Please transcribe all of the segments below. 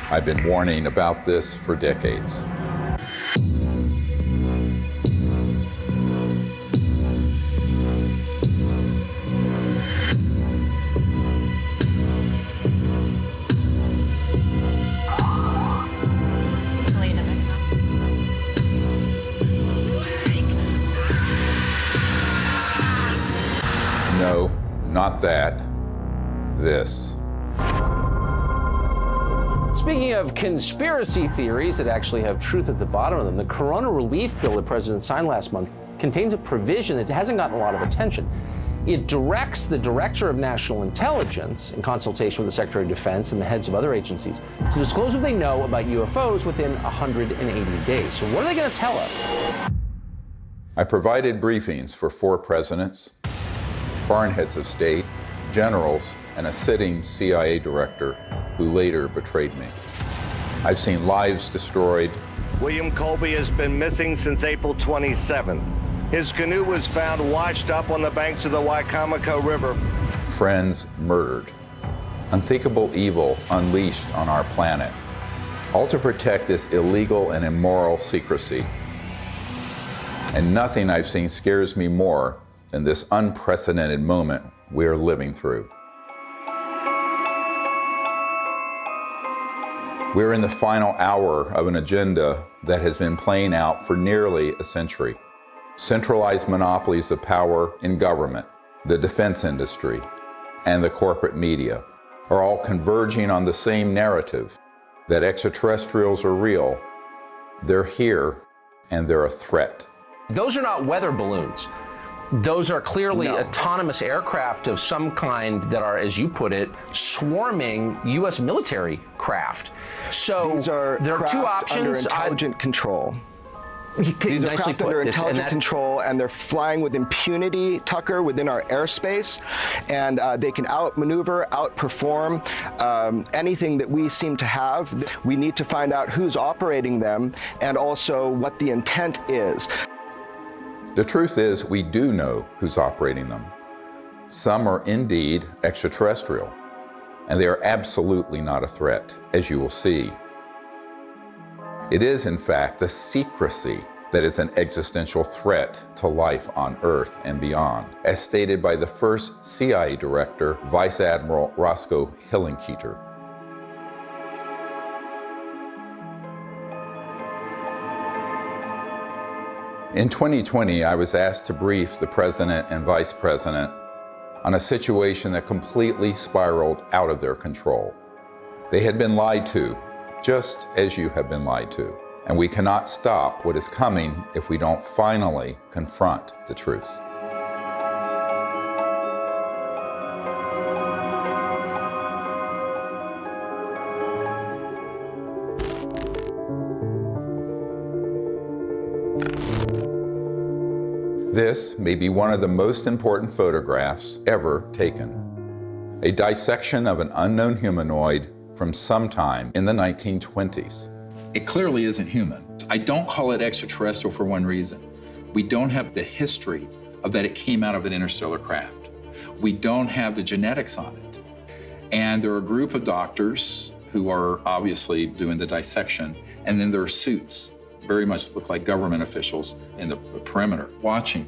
I've been warning about this for decades. No, not that. This. Speaking of conspiracy theories that actually have truth at the bottom of them, the Corona relief bill the president signed last month contains a provision that hasn't gotten a lot of attention. It directs the Director of National Intelligence, in consultation with the Secretary of Defense and the heads of other agencies, to disclose what they know about UFOs within 180 days. So what are they going to tell us? I provided briefings for 4 presidents, foreign heads of state, generals, and a sitting CIA director who later betrayed me. I've seen lives destroyed. William Colby has been missing since April 27th. His canoe was found washed up on the banks of the Wicomico River. Friends murdered. Unthinkable evil unleashed on our planet, all to protect this illegal and immoral secrecy. And nothing I've seen scares me more than this unprecedented moment we're living through. We're in the final hour of an agenda that has been playing out for nearly a century. Centralized monopolies of power in government, the defense industry, and the corporate media are all converging on the same narrative that extraterrestrials are real, they're here, and they're a threat. Those are not weather balloons. Those are clearly autonomous aircraft of some kind that are, as you put it, swarming U.S. military craft. So there are two options. Under intelligent control. These are craft under intelligent control, and they're flying with impunity, Tucker, within our airspace, and they can outmaneuver, outperform anything that we seem to have. We need to find out who's operating them and also what the intent is. The truth is, we do know who's operating them. Some are indeed extraterrestrial, and they are absolutely not a threat, as you will see. It is, in fact, the secrecy that is an existential threat to life on Earth and beyond, as stated by the first CIA director, Vice Admiral Roscoe Hillenkoetter. In 2020, I was asked to brief the President and Vice President on a situation that completely spiraled out of their control. They had been lied to, just as you have been lied to, and we cannot stop what is coming if we don't finally confront the truth. This may be one of the most important photographs ever taken. A dissection of an unknown humanoid from sometime in the 1920s. It clearly isn't human. I don't call it extraterrestrial for one reason. We don't have the history of that it came out of an interstellar craft. We don't have the genetics on it. And there are a group of doctors who are obviously doing the dissection, and then there are suits, very much look like government officials in the perimeter watching.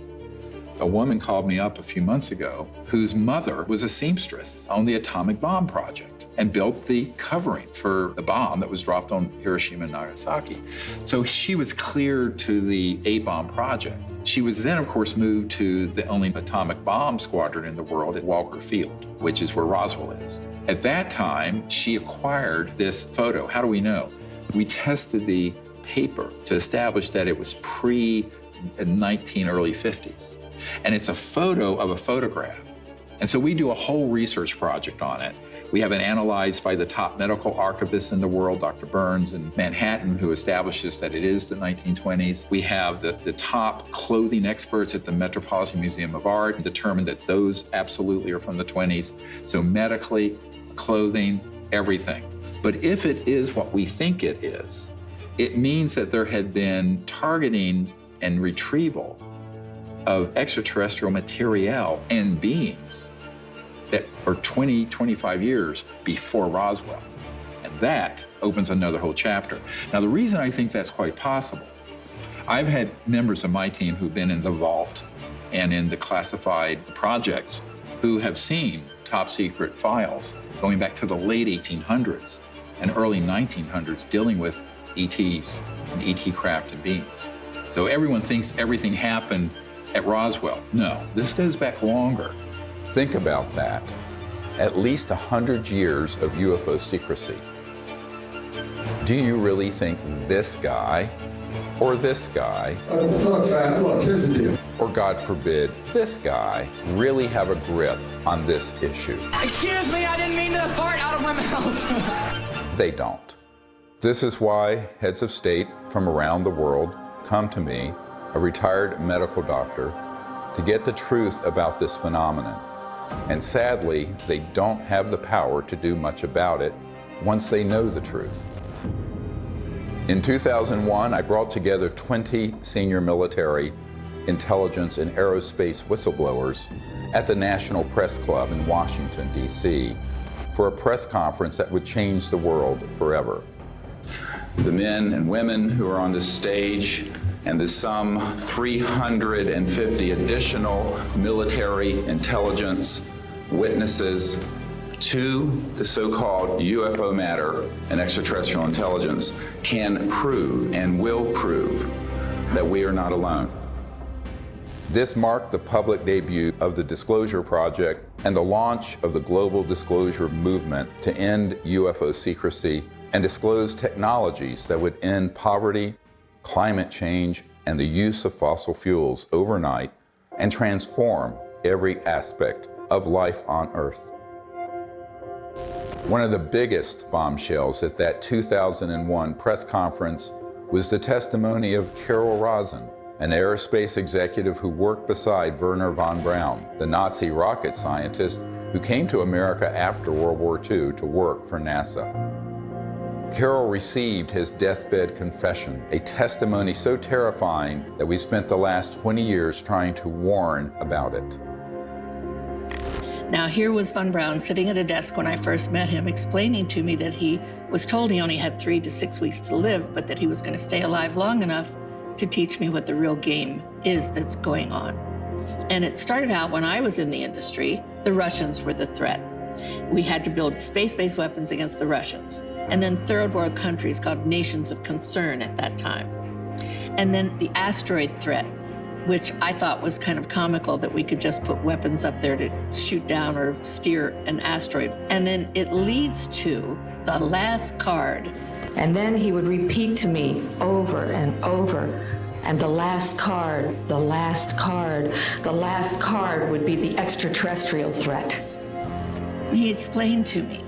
A woman called me up a few months ago whose mother was a seamstress on the atomic bomb project and built the covering for the bomb that was dropped on Hiroshima and Nagasaki. So she was cleared to the A-bomb project. She was then, of course, moved to the only atomic bomb squadron in the world at Walker Field, which is where Roswell is. At that time, she acquired this photo. How do we know? We tested the paper to establish that it was early 50s. And it's a photo of a photograph. And so we do a whole research project on it. We have it analyzed by the top medical archivist in the world, Dr. Burns in Manhattan, who establishes that it is the 1920s. We have the top clothing experts at the Metropolitan Museum of Art determined that those absolutely are from the 20s. So medically, clothing, everything. But if it is what we think it is, it means that there had been targeting and retrieval of extraterrestrial material and beings that are 20, 25 years before Roswell. And that opens another whole chapter. Now, the reason I think that's quite possible, I've had members of my team who've been in the vault and in the classified projects who have seen top secret files going back to the late 1800s and early 1900s dealing with ETs and ET craft and beings. So everyone thinks everything happened at Roswell. No, this goes back longer. Think about that. At least 100 years of UFO secrecy. Do you really think this guy, or this guy, or God forbid, this guy, really have a grip on this issue? Excuse me, I didn't mean to fart out of my mouth. They don't. This is why heads of state from around the world come to me, a retired medical doctor, to get the truth about this phenomenon. And sadly, they don't have the power to do much about it once they know the truth. In 2001, I brought together 20 senior military, intelligence, and aerospace whistleblowers at the National Press Club in Washington, D.C., for a press conference that would change the world forever. The men and women who are on this stage and the some 350 additional military intelligence witnesses to the so-called UFO matter and extraterrestrial intelligence can prove and will prove that we are not alone. This marked the public debut of the Disclosure Project and the launch of the global disclosure movement to end UFO secrecy and disclose technologies that would end poverty, climate change, and the use of fossil fuels overnight and transform every aspect of life on Earth. One of the biggest bombshells at that 2001 press conference was the testimony of Carol Rosin, an aerospace executive who worked beside Wernher von Braun, the Nazi rocket scientist who came to America after World War II to work for NASA. Carol received his deathbed confession, a testimony so terrifying that we spent the last 20 years trying to warn about it. Now, here was von Braun sitting at a desk when I first met him, explaining to me that he was told he only had 3 to 6 weeks to live, but that he was going to stay alive long enough to teach me what the real game is that's going on. And it started out when I was in the industry, the Russians were the threat. We had to build space-based weapons against the Russians. And then third world countries called nations of concern at that time. And then the asteroid threat, which I thought was kind of comical that we could just put weapons up there to shoot down or steer an asteroid. And then it leads to the last card. And then he would repeat to me over and over, and the last card, the last card, the last card would be the extraterrestrial threat. He explained to me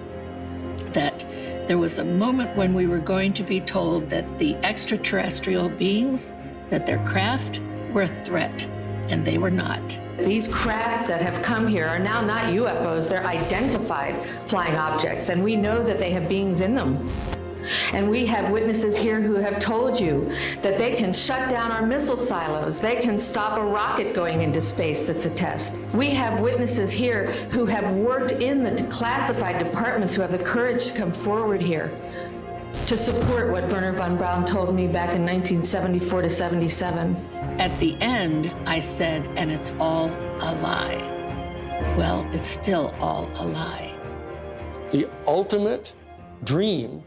that there was a moment when we were going to be told that the extraterrestrial beings, that their craft were a threat, and they were not. These craft that have come here are now not UFOs, they're identified flying objects, and we know that they have beings in them. And we have witnesses here who have told you that they can shut down our missile silos. They can stop a rocket going into space that's a test. We have witnesses here who have worked in the classified departments who have the courage to come forward here to support what Wernher von Braun told me back in 1974 to 77. At the end, I said, and it's all a lie. Well, it's still all a lie. The ultimate dream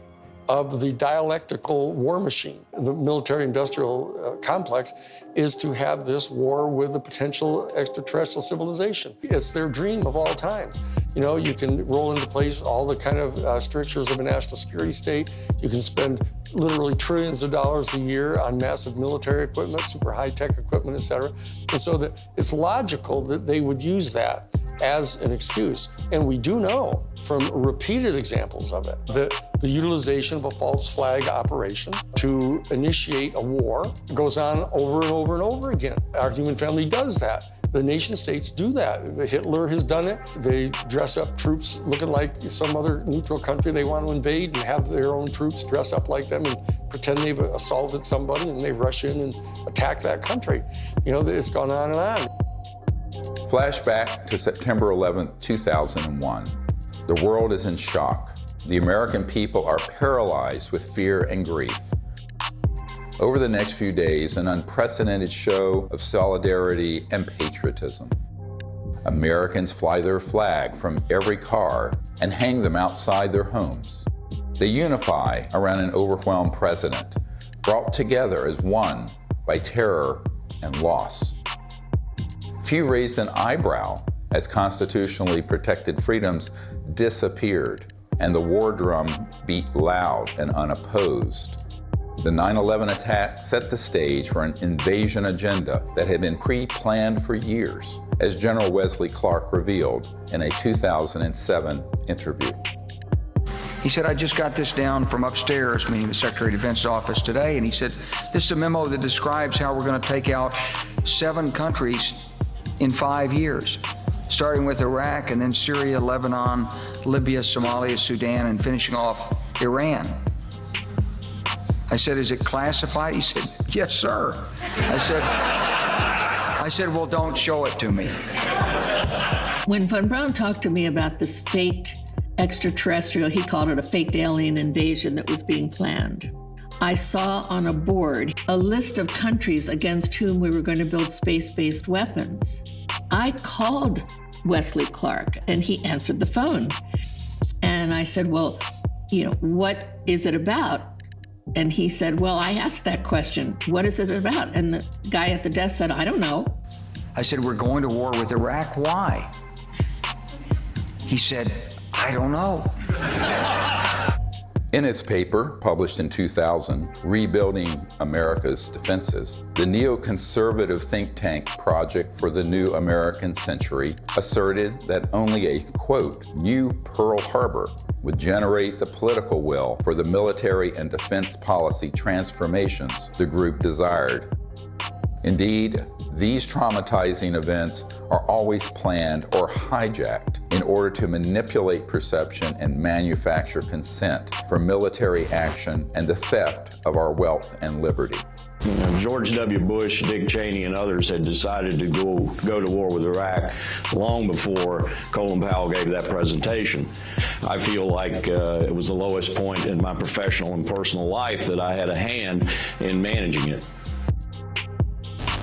of the dialectical war machine, the military-industrial complex, is to have this war with a potential extraterrestrial civilization. It's their dream of all times. You know, you can roll into place all the kind of strictures of a national security state. You can spend literally trillions of dollars a year on massive military equipment, super high-tech equipment, et cetera. And so that it's logical that they would use that as an excuse. And we do know from repeated examples of it that the utilization of a false flag operation to initiate a war goes on over and over and over again. Our human family does that. The nation states do that. Hitler has done it. They dress up troops looking like some other neutral country they want to invade and have their own troops dress up like them and pretend they've assaulted somebody, and they rush in and attack that country. You know, it's gone on and on. Flashback to September 11, 2001. The world is in shock. The American people are paralyzed with fear and grief. Over the next few days, an unprecedented show of solidarity and patriotism. Americans fly their flag from every car and hang them outside their homes. They unify around an overwhelmed president, brought together as one by terror and loss. Few raised an eyebrow as constitutionally protected freedoms disappeared and the war drum beat loud and unopposed. The 9/11 attack set the stage for an invasion agenda that had been pre-planned for years, as General Wesley Clark revealed in a 2007 interview. He said, I just got this down from upstairs, meaning the Secretary of Defense's office today, and he said, this is a memo that describes how we're going to take out 7 countries in 5 years, starting with Iraq and then Syria, Lebanon, Libya, Somalia, Sudan, and finishing off Iran. I said, is it classified? He said, yes, sir. I said, well, don't show it to me. When Von Braun talked to me about this faked extraterrestrial, he called it a faked alien invasion that was being planned, I saw on a board a list of countries against whom we were going to build space-based weapons. I called Wesley Clark and he answered the phone. And I said, well, what is it about? And he said, well, I asked that question. What is it about? And the guy at the desk said, I don't know. I said, we're going to war with Iraq. Why? He said, I don't know. In its paper, published in 2000, Rebuilding America's Defenses, the neoconservative think tank Project for the New American Century asserted that only a, quote, new Pearl Harbor would generate the political will for the military and defense policy transformations the group desired. Indeed, these traumatizing events are always planned or hijacked in order to manipulate perception and manufacture consent for military action and the theft of our wealth and liberty. George W. Bush, Dick Cheney, and others had decided to go to war with Iraq long before Colin Powell gave that presentation. I feel like it was the lowest point in my professional and personal life that I had a hand in managing it.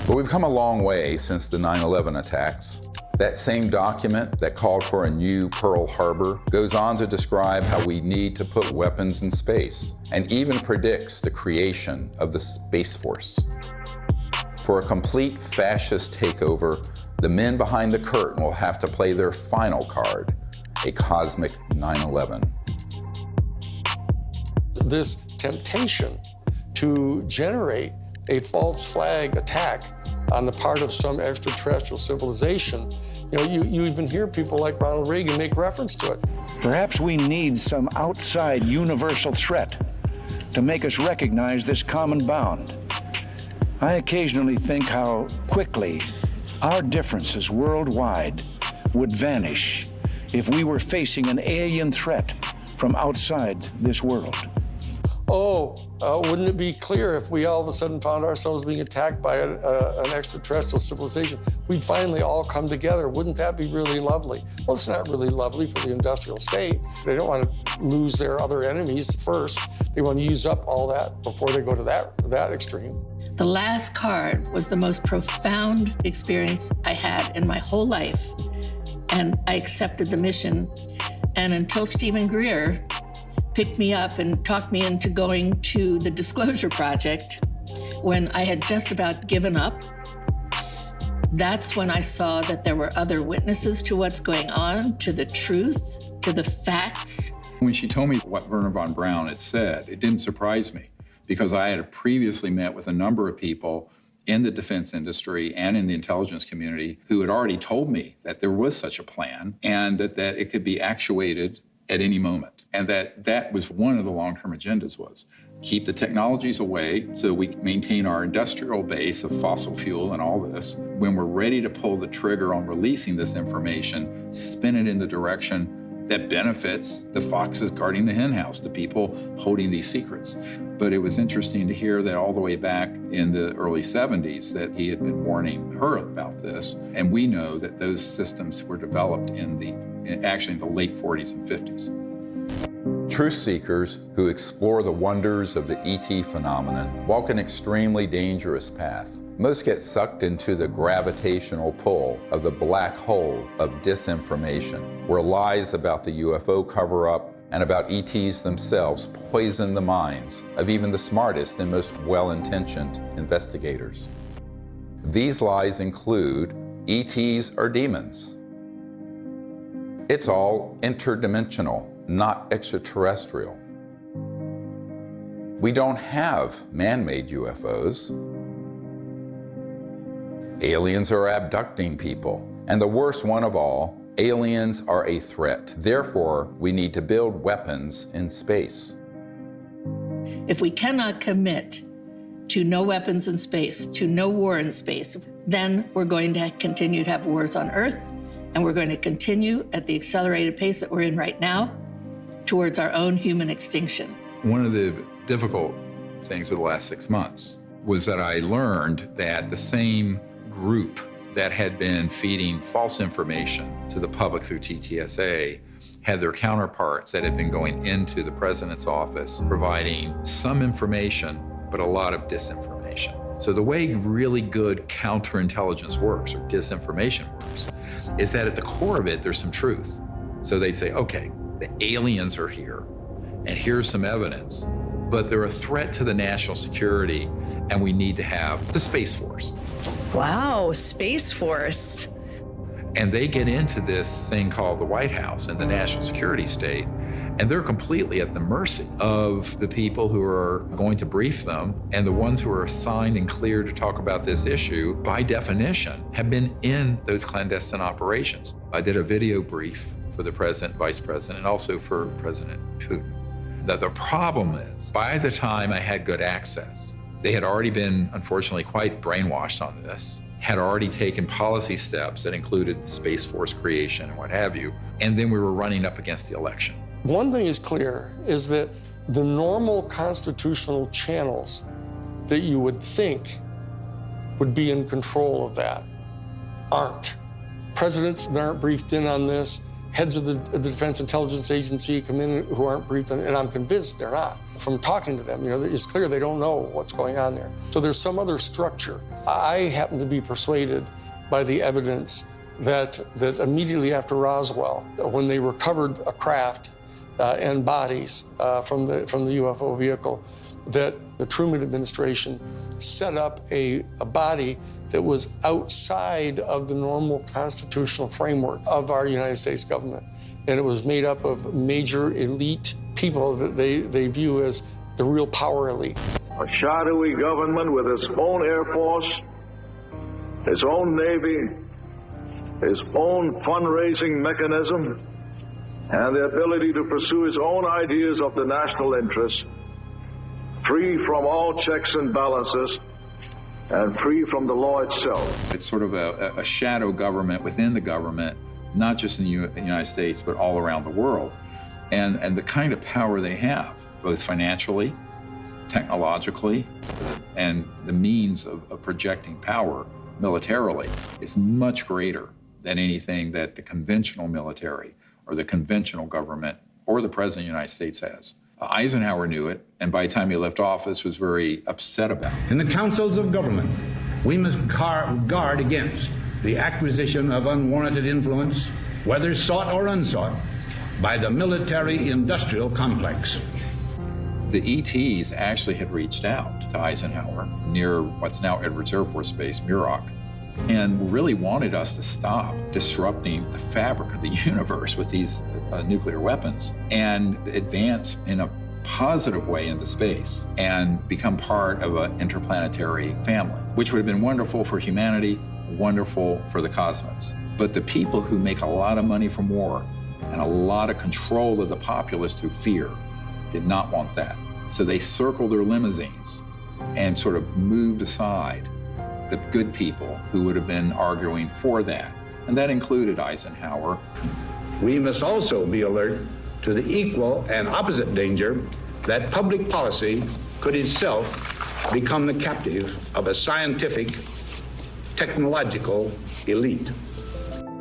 But we've come a long way since the 9/11 attacks. That same document that called for a new Pearl Harbor goes on to describe how we need to put weapons in space, and even predicts the creation of the Space Force. For a complete fascist takeover, the men behind the curtain will have to play their final card, a cosmic 9/11. This temptation to generate a false flag attack on the part of some extraterrestrial civilization, you even hear people like Ronald Reagan make reference to it. Perhaps we need some outside universal threat to make us recognize this common bound. I occasionally think how quickly our differences worldwide would vanish if we were facing an alien threat from outside this world. Wouldn't it be clear if we all of a sudden found ourselves being attacked by an extraterrestrial civilization? We'd finally all come together. Wouldn't that be really lovely? Well, it's not really lovely for the industrial state. They don't want to lose their other enemies first. They want to use up all that before they go to that extreme. The last card was the most profound experience I had in my whole life. And I accepted the mission. And until Stephen Greer picked me up and talked me into going to the Disclosure Project, when I had just about given up, that's when I saw that there were other witnesses to what's going on, to the truth, to the facts. When she told me what Wernher von Braun had said, it didn't surprise me, because I had previously met with a number of people in the defense industry and in the intelligence community who had already told me that there was such a plan and that it could be actuated at any moment. And that was one of the long-term agendas, was keep the technologies away so we maintain our industrial base of fossil fuel and all this. When we're ready to pull the trigger on releasing this information, spin it in the direction that benefits the foxes guarding the henhouse, the people holding these secrets. But it was interesting to hear that all the way back in the early 70s that he had been warning her about this. And we know that those systems were developed in the late 40s and 50s. Truth seekers who explore the wonders of the ET phenomenon walk an extremely dangerous path. Most get sucked into the gravitational pull of the black hole of disinformation, where lies about the UFO cover-up and about ETs themselves poison the minds of even the smartest and most well-intentioned investigators. These lies include ETs are demons. It's all interdimensional, not extraterrestrial. We don't have man-made UFOs. Aliens are abducting people. And the worst one of all, aliens are a threat. Therefore, we need to build weapons in space. If we cannot commit to no weapons in space, to no war in space, then we're going to continue to have wars on Earth, and we're going to continue at the accelerated pace that we're in right now towards our own human extinction. One of the difficult things of the last 6 months was that I learned that the same group that had been feeding false information to the public through TTSA had their counterparts that had been going into the president's office providing some information, but a lot of disinformation. So the way really good counterintelligence works, or disinformation works, is that at the core of it, there's some truth. So they'd say, okay, the aliens are here, and here's some evidence, but they're a threat to the national security, and we need to have the Space Force. Wow, Space Force. And they get into this thing called the White House and the national security state, and they're completely at the mercy of the people who are going to brief them, and the ones who are assigned and cleared to talk about this issue, by definition, have been in those clandestine operations. I did a video brief for the president, vice president, and also for President Putin. That the problem is, by the time I had good access, they had already been, unfortunately, quite brainwashed on this, had already taken policy steps that included the Space Force creation and what have you, and then we were running up against the election. One thing is clear, is that the normal constitutional channels that you would think would be in control of that aren't. Presidents aren't briefed in on this. Heads of the Defense Intelligence Agency come in who aren't briefed, and I'm convinced they're not. From talking to them, it's clear they don't know what's going on there. So there's some other structure. I happen to be persuaded by the evidence that immediately after Roswell, when they recovered a craft and bodies from the UFO vehicle, that the Truman administration set up a body that was outside of the normal constitutional framework of our United States government. And it was made up of major elite people that they view as the real power elite. A shadowy government with its own Air Force, its own Navy, its own fundraising mechanism, and the ability to pursue its own ideas of the national interest, free from all checks and balances, and free from the law itself. It's sort of a shadow government within the government, not just in the United States, but all around the world. And the kind of power they have, both financially, technologically, and the means of projecting power militarily, is much greater than anything that the conventional military or the conventional government or the President of the United States has. Eisenhower knew it, and by the time he left office was very upset about it. In the councils of government, we must guard against the acquisition of unwarranted influence, whether sought or unsought, by the military-industrial complex. The ETs actually had reached out to Eisenhower near what's now Edwards Air Force Base, Muroc, and really wanted us to stop disrupting the fabric of the universe with these nuclear weapons and advance in a positive way into space and become part of an interplanetary family, which would have been wonderful for humanity, wonderful for the cosmos. But the people who make a lot of money from war and a lot of control of the populace through fear did not want that. So they circled their limousines and sort of moved aside the good people who would have been arguing for that. And that included Eisenhower. We must also be alert to the equal and opposite danger that public policy could itself become the captive of a scientific, technological elite.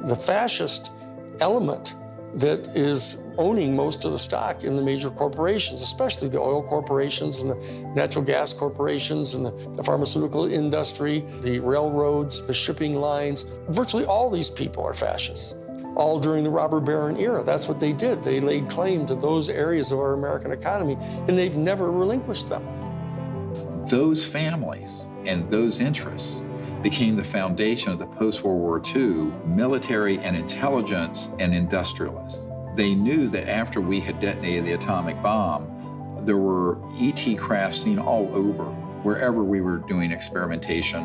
The fascist element that is owning most of the stock in the major corporations, especially the oil corporations and the natural gas corporations and the pharmaceutical industry, the railroads, the shipping lines. Virtually all these people are fascists, all during the robber baron era. That's what they did. They laid claim to those areas of our American economy, and they've never relinquished them. Those families and those interests became the foundation of the post-World War II military and intelligence and industrialists. They knew that after we had detonated the atomic bomb, there were ET craft seen all over, wherever we were doing experimentation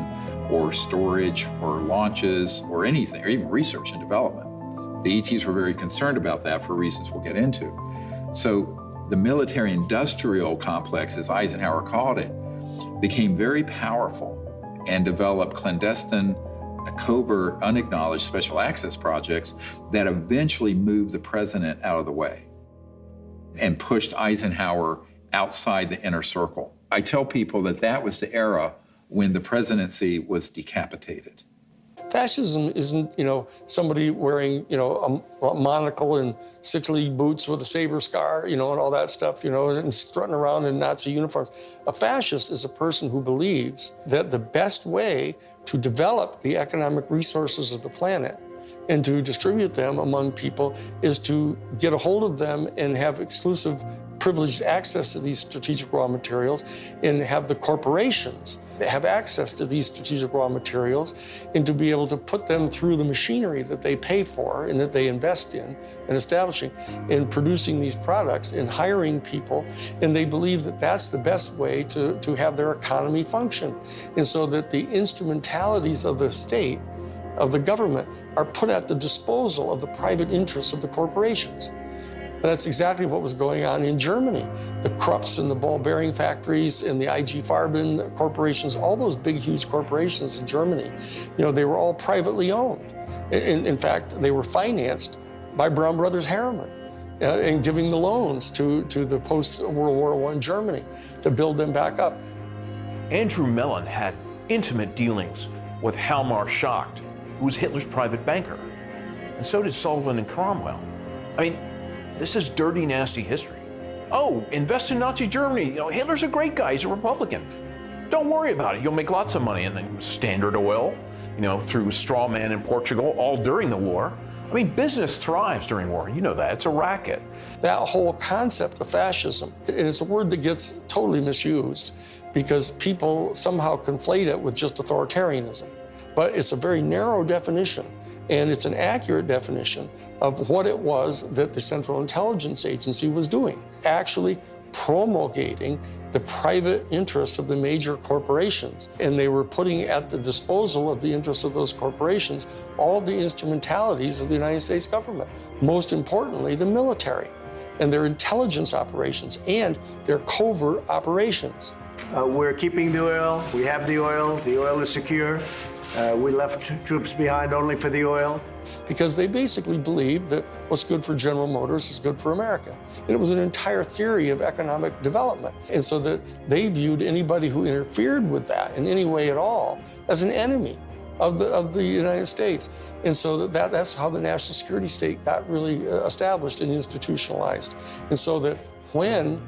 or storage or launches or anything, or even research and development. The ETs were very concerned about that for reasons we'll get into. So the military-industrial complex, as Eisenhower called it, became very powerful and developed clandestine, covert, unacknowledged special access projects that eventually moved the president out of the way and pushed Eisenhower outside the inner circle. I tell people that that was the era when the presidency was decapitated. Fascism isn't, somebody wearing, a monocle and sickly boots with a saber scar, and all that stuff, and strutting around in Nazi uniforms. A fascist is a person who believes that the best way to develop the economic resources of the planet and to distribute them among people is to get a hold of them and have exclusive privileged access to these strategic raw materials, and have the corporations that have access to these strategic raw materials, and to be able to put them through the machinery that they pay for and that they invest in and establishing and producing these products and hiring people. And they believe that that's the best way to have their economy function. And so that the instrumentalities of the state, of the government, are put at the disposal of the private interests of the corporations. That's exactly what was going on in Germany. The Krupps and the ball bearing factories and the IG Farben corporations, all those big, huge corporations in Germany, they were all privately owned. In fact, they were financed by Brown Brothers Harriman and giving the loans to the post-World War I Germany to build them back up. Andrew Mellon had intimate dealings with Hjalmar Schacht, who was Hitler's private banker. And so did Sullivan and Cromwell. This is dirty, nasty history. Oh, invest in Nazi Germany. Hitler's a great guy. He's a Republican. Don't worry about it. You'll make lots of money. And then Standard Oil, through straw man in Portugal, all during the war. Business thrives during war. You know that. It's a racket. That whole concept of fascism, and it's a word that gets totally misused because people somehow conflate it with just authoritarianism. But it's a very narrow definition, and it's an accurate definition of what it was that the Central Intelligence Agency was doing, actually promulgating the private interest of the major corporations. And they were putting at the disposal of the interests of those corporations all of the instrumentalities of the United States government, most importantly, the military and their intelligence operations and their covert operations. We're keeping the oil. We have the oil. The oil is secure. We left troops behind only for the oil. Because they basically believed that what's good for General Motors is good for America. And it was an entire theory of economic development. And so that they viewed anybody who interfered with that in any way at all as an enemy of the United States. And so that's how the national security state got really established and institutionalized. And so that when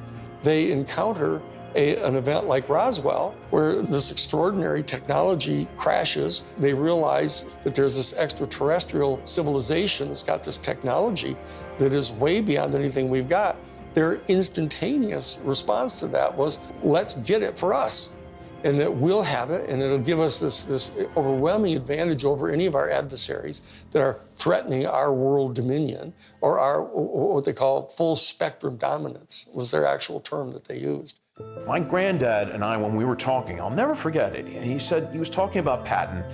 they encounter an event like Roswell, where this extraordinary technology crashes, they realize that there's this extraterrestrial civilization that's got this technology that is way beyond anything we've got. Their instantaneous response to that was, let's get it for us. And that we'll have it, and it'll give us this overwhelming advantage over any of our adversaries that are threatening our world dominion, or our, what they call full spectrum dominance, was their actual term that they used. My granddad and I, when we were talking, I'll never forget it. And he said, he was talking about Patton.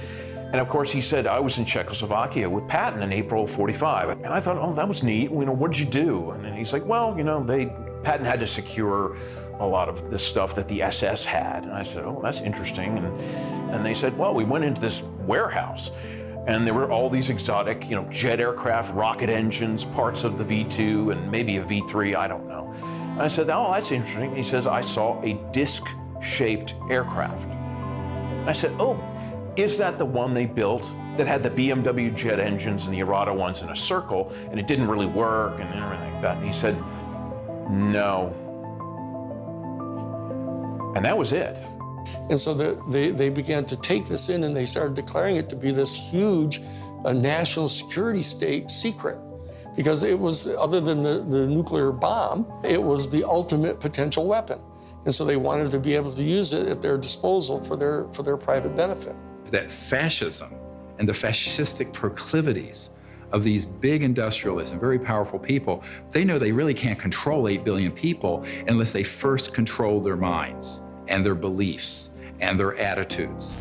And of course, he said, I was in Czechoslovakia with Patton in April '45. And I thought, oh, that was neat. What did you do? And he's like, well, Patton had to secure a lot of the stuff that the SS had. And I said, oh, that's interesting. And they said, well, we went into this warehouse and there were all these exotic, jet aircraft, rocket engines, parts of the V2 and maybe a V3, I don't know. And I said, oh, that's interesting. And he says, I saw a disc-shaped aircraft. And I said, oh, is that the one they built that had the BMW jet engines and the Arado ones in a circle, and it didn't really work and everything like that? And he said, no. And that was it. And so they began to take this in, and they started declaring it to be this huge national security state secret, because it was, other than the nuclear bomb, it was the ultimate potential weapon. And so they wanted to be able to use it at their disposal for their private benefit. That fascism and the fascistic proclivities of these big industrialists and very powerful people, they know they really can't control 8 billion people unless they first control their minds and their beliefs and their attitudes.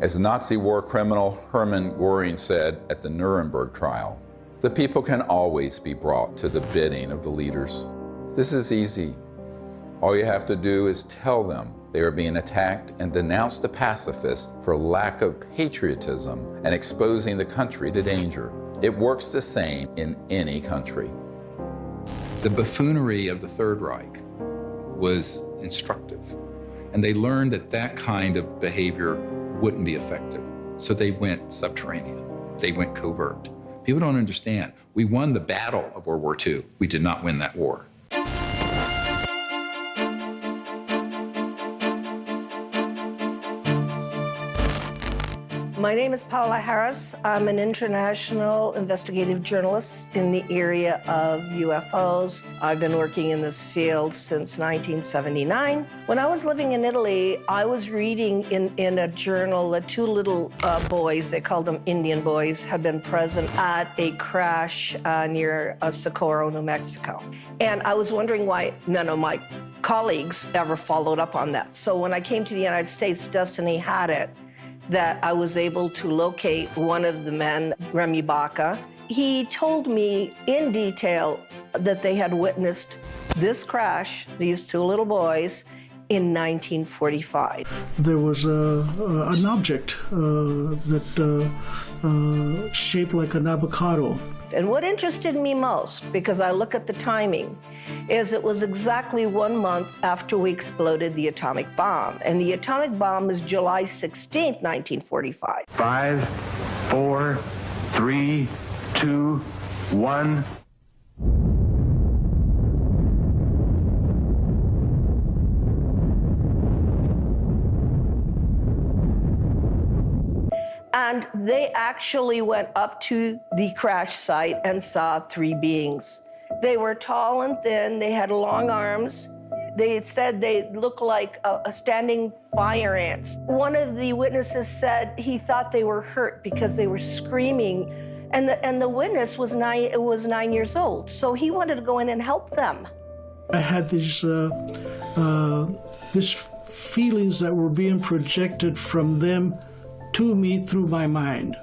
As Nazi war criminal Hermann Göring said at the Nuremberg trial, the people can always be brought to the bidding of the leaders. This is easy. All you have to do is tell them they are being attacked and denounce the pacifists for lack of patriotism and exposing the country to danger. It works the same in any country. The buffoonery of the Third Reich was instructive, and they learned that that kind of behavior wouldn't be effective. So they went subterranean. They went covert. People don't understand. We won the battle of World War II. We did not win that war. My name is Paula Harris. I'm an international investigative journalist in the area of UFOs. I've been working in this field since 1979. When I was living in Italy, I was reading in a journal that two little boys, they called them Indian boys, had been present at a crash near Socorro, New Mexico. And I was wondering why none of my colleagues ever followed up on that. So when I came to the United States, Destiny had it, that I was able to locate one of the men, Remy Baca. He told me in detail that they had witnessed this crash, these two little boys, in 1945. There was an object that shaped like an avocado. And what interested me most, because I look at the timing, is it was exactly 1 month after we exploded the atomic bomb. And the atomic bomb was July 16th, 1945. 5, 4, 3, 2, 1. And they actually went up to the crash site and saw 3 beings. They were tall and thin, they had long arms. They said they looked like a standing fire ants. One of the witnesses said he thought they were hurt because they were screaming, and the witness was 9 years old, so he wanted to go in and help them. I had these feelings that were being projected from them to me through my mind.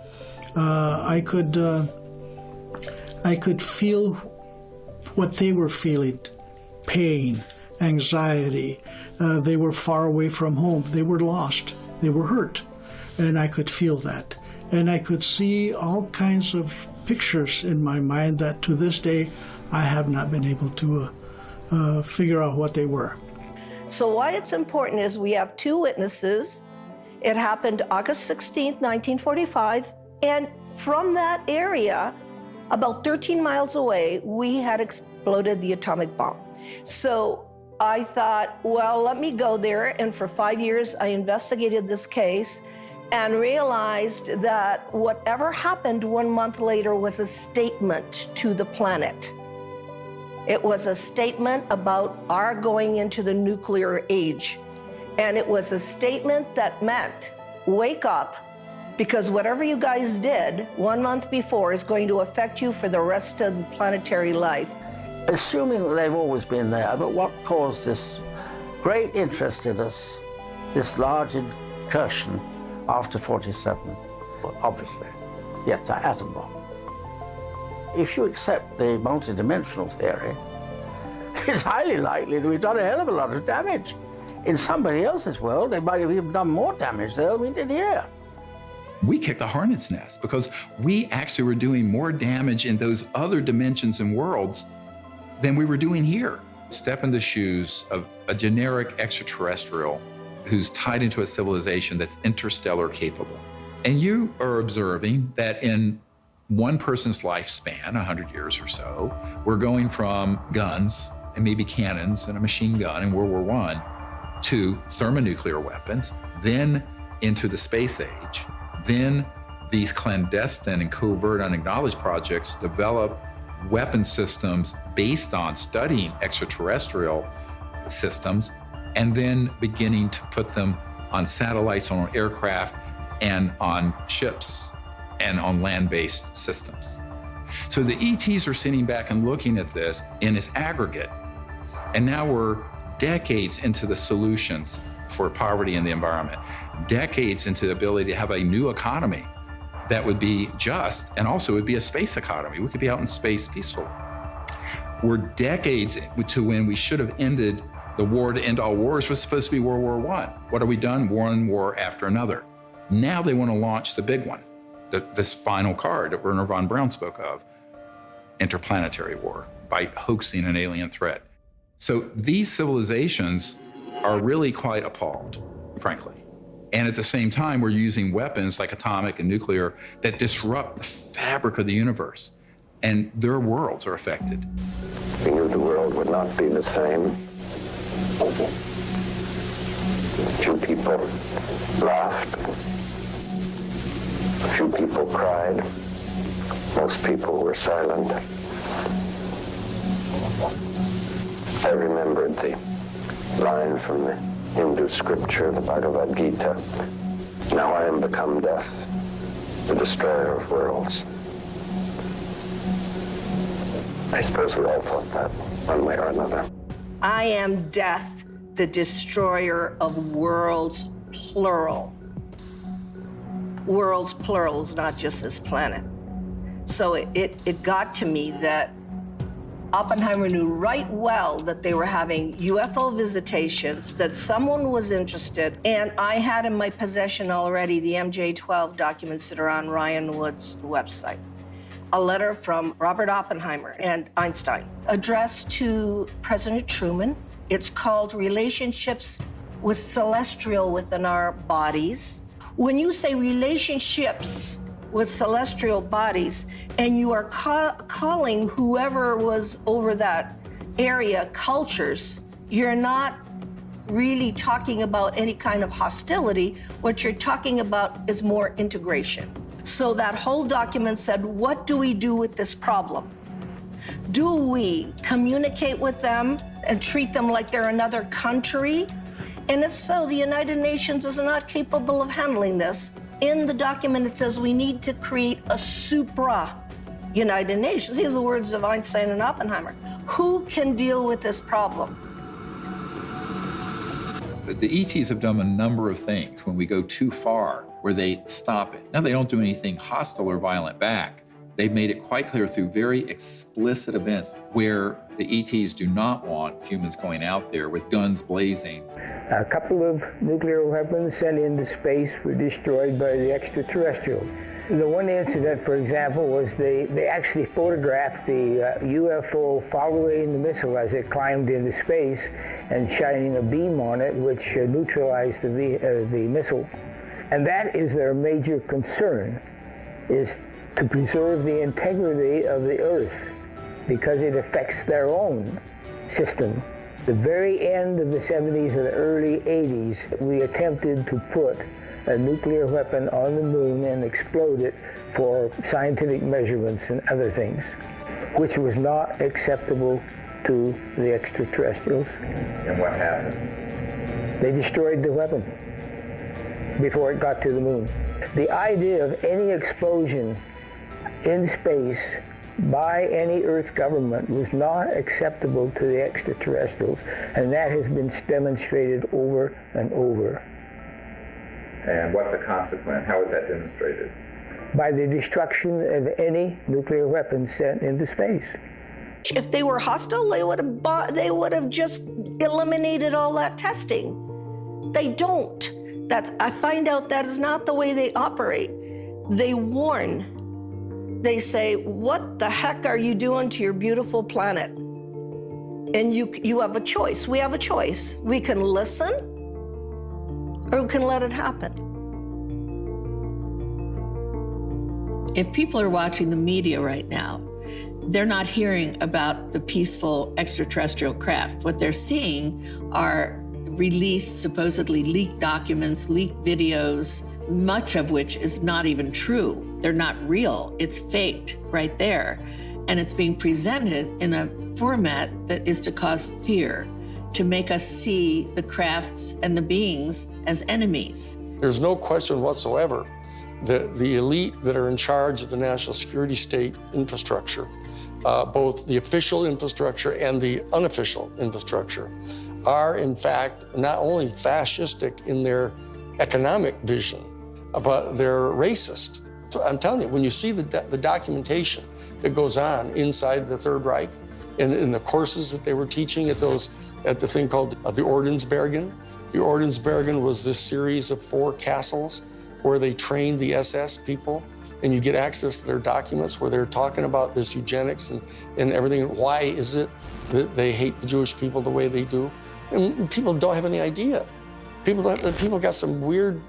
I could feel what they were feeling: pain, anxiety. They were far away from home. They were lost. They were hurt. And I could feel that. And I could see all kinds of pictures in my mind that to this day I have not been able to figure out what they were. So why it's important is we have 2 witnesses. It happened August 16th, 1945. And from that area, about 13 miles away, we had exploded the atomic bomb. So I thought, well, let me go there. And for 5 years, I investigated this case and realized that whatever happened 1 month later was a statement to the planet. It was a statement about our going into the nuclear age. And it was a statement that meant, wake up, because whatever you guys did 1 month before is going to affect you for the rest of the planetary life. Assuming that they've always been there, but what caused this great interest in us, this large incursion after 47? Well, obviously, the atom bomb. If you accept the multidimensional theory, it's highly likely that we've done a hell of a lot of damage. In somebody else's world, they might have even done more damage there than we did here. We kicked the hornet's nest because we actually were doing more damage in those other dimensions and worlds than we were doing here. Step in the shoes of a generic extraterrestrial who's tied into a civilization that's interstellar capable. And you are observing that in one person's lifespan, 100 years or so, we're going from guns and maybe cannons and a machine gun in World War I to thermonuclear weapons, then into the space age. Then these clandestine and covert unacknowledged projects develop weapon systems based on studying extraterrestrial systems, and then beginning to put them on satellites, on aircraft, and on ships, and on land-based systems. So the ETs are sitting back and looking at this in its aggregate, and now we're decades into the solutions for poverty in the environment, decades into the ability to have a new economy that would be just, and also would be a space economy. We could be out in space peacefully. We're decades to when we should have ended the war to end all wars was supposed to be World War I. What have we done? One war after another. Now they want to launch the big one, this final card that Wernher von Braun spoke of, interplanetary war, by hoaxing an alien threat. So these civilizations are really quite appalled, frankly. And at the same time, we're using weapons like atomic and nuclear that disrupt the fabric of the universe, and their worlds are affected. We knew the world would not be the same. A few people laughed. A few people cried. Most people were silent. I remembered the line from the Hindu scripture, the Bhagavad Gita. Now I am become death, the destroyer of worlds. I suppose we all thought that, one way or another. I am death, the destroyer of worlds, plural. Worlds, plural, is not just this planet. So it got to me that Oppenheimer knew right well that they were having UFO visitations, that someone was interested, and I had in my possession already the MJ-12 documents that are on Ryan Wood's website. A letter from Robert Oppenheimer and Einstein addressed to President Truman. It's called Relationships with Celestial Within Our Bodies. When you say relationships with celestial bodies, and you are calling whoever was over that area cultures, you're not really talking about any kind of hostility. What you're talking about is more integration. So that whole document said, what do we do with this problem? Do we communicate with them and treat them like they're another country? And if so, the United Nations is not capable of handling this. In the document, it says we need to create a supra-United Nations. These are the words of Einstein and Oppenheimer. Who can deal with this problem? The ETs have done a number of things when we go too far, where they stop it. Now, they don't do anything hostile or violent back. They've made it quite clear through very explicit events where the ETs do not want humans going out there with guns blazing. A couple of nuclear weapons sent into space were destroyed by the extraterrestrials. The one incident, for example, was they actually photographed the UFO following the missile as it climbed into space and shining a beam on it, which neutralized the missile. And that is their major concern, is to preserve the integrity of the Earth, because it affects their own system. The very end of the 70s and the early 80s, we attempted to put a nuclear weapon on the moon and explode it for scientific measurements and other things, which was not acceptable to the extraterrestrials. And what happened? They destroyed the weapon before it got to the moon. The idea of any explosion in space by any Earth government was not acceptable to the extraterrestrials, and that has been demonstrated over and over. And what's the consequence? How is that demonstrated? By the destruction of any nuclear weapons sent into space. If they were hostile, they would have just eliminated all that testing. They don't. I find out that is not the way they operate. They warn. They say, what the heck are you doing to your beautiful planet? And you have a choice. We have a choice. We can listen, or we can let it happen. If people are watching the media right now, they're not hearing about the peaceful extraterrestrial craft. What they're seeing are released, supposedly leaked documents, leaked videos, much of which is not even true. They're not real. It's faked right there. And it's being presented in a format that is to cause fear, to make us see the crafts and the beings as enemies. There's no question whatsoever that the elite that are in charge of the national security state infrastructure, both the official infrastructure and the unofficial infrastructure, are in fact not only fascistic in their economic vision, but they're racist. So I'm telling you, when you see the documentation that goes on inside the Third Reich, in the courses that they were teaching at the thing called the Ordensbergen. The Ordensbergen was this series of 4 castles where they trained the SS people, and you get access to their documents where they're talking about this eugenics and everything. Why is it that they hate the Jewish people the way they do? And people don't have any idea. People got some weird,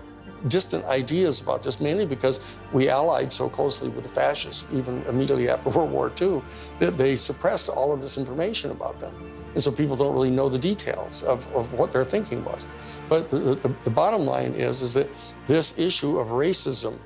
distant ideas about this, mainly because we allied so closely with the fascists, even immediately after World War II, that they suppressed all of this information about them. And so people don't really know the details of what their thinking was. But the bottom line is that this issue of racism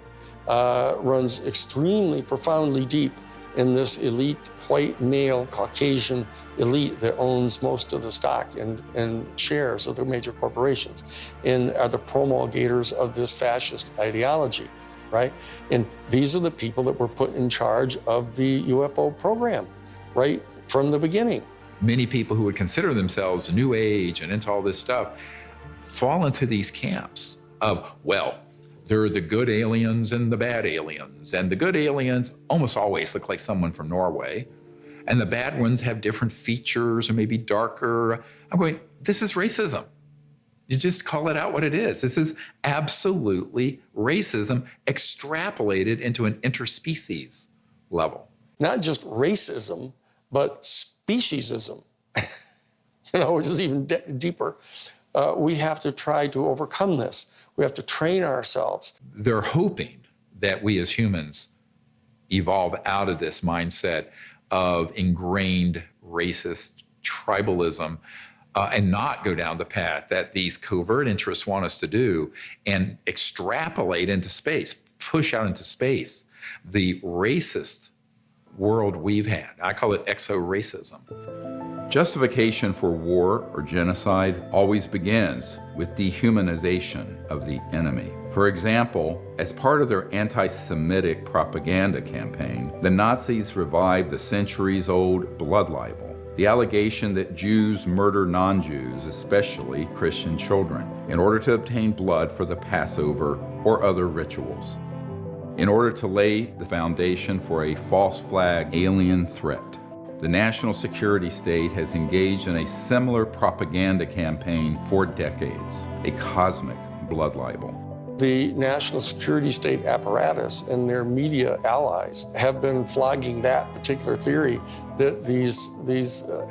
runs extremely profoundly deep in this elite, white, male, Caucasian elite that owns most of the stock and shares of the major corporations and are the promulgators of this fascist ideology, right? And these are the people that were put in charge of the UFO program right from the beginning. Many people who would consider themselves New Age and into all this stuff fall into these camps of, well, there are the good aliens and the bad aliens. And the good aliens almost always look like someone from Norway. And the bad ones have different features or maybe darker. I'm going, this is racism. You just call it out what it is. This is absolutely racism extrapolated into an interspecies level. Not just racism, but speciesism, which is even deeper. We have to try to overcome this. We have to train ourselves. They're hoping that we as humans evolve out of this mindset of ingrained racist tribalism and not go down the path that these covert interests want us to do and extrapolate into space, push out into space the racist world we've had. I call it exo-racism. Justification for war or genocide always begins with dehumanization of the enemy. For example, as part of their anti-Semitic propaganda campaign, the Nazis revived the centuries-old blood libel, the allegation that Jews murder non-Jews, especially Christian children, in order to obtain blood for the Passover or other rituals, in order to lay the foundation for a false flag alien threat. The national security state has engaged in a similar propaganda campaign for decades, a cosmic blood libel. The national security state apparatus and their media allies have been flogging that particular theory that these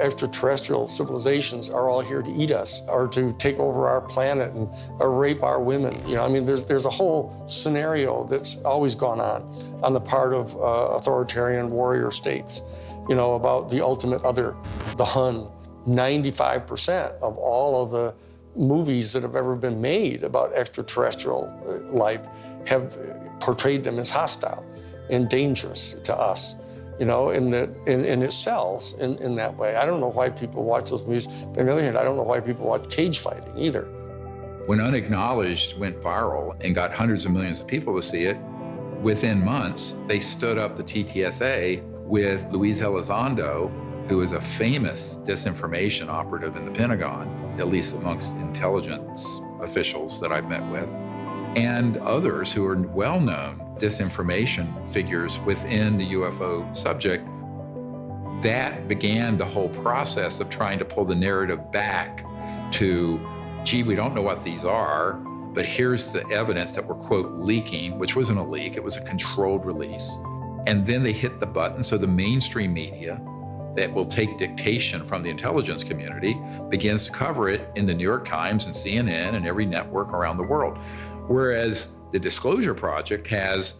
extraterrestrial civilizations are all here to eat us or to take over our planet and rape our women. There's a whole scenario that's always gone on the part of authoritarian warrior states. About the ultimate other, the Hun. 95% of all of the movies that have ever been made about extraterrestrial life have portrayed them as hostile and dangerous to us, and it sells in that way. I don't know why people watch those movies, but on the other hand, I don't know why people watch cage fighting either. When Unacknowledged went viral and got hundreds of millions of people to see it, within months, they stood up the TTSA with Luis Elizondo, who is a famous disinformation operative in the Pentagon, at least amongst intelligence officials that I've met with, and others who are well-known disinformation figures within the UFO subject. That began the whole process of trying to pull the narrative back to, gee, we don't know what these are, but here's the evidence that we're, quote, leaking, which wasn't a leak, it was a controlled release. And then they hit the button, so the mainstream media that will take dictation from the intelligence community begins to cover it in the New York Times and CNN and every network around the world. Whereas the Disclosure Project has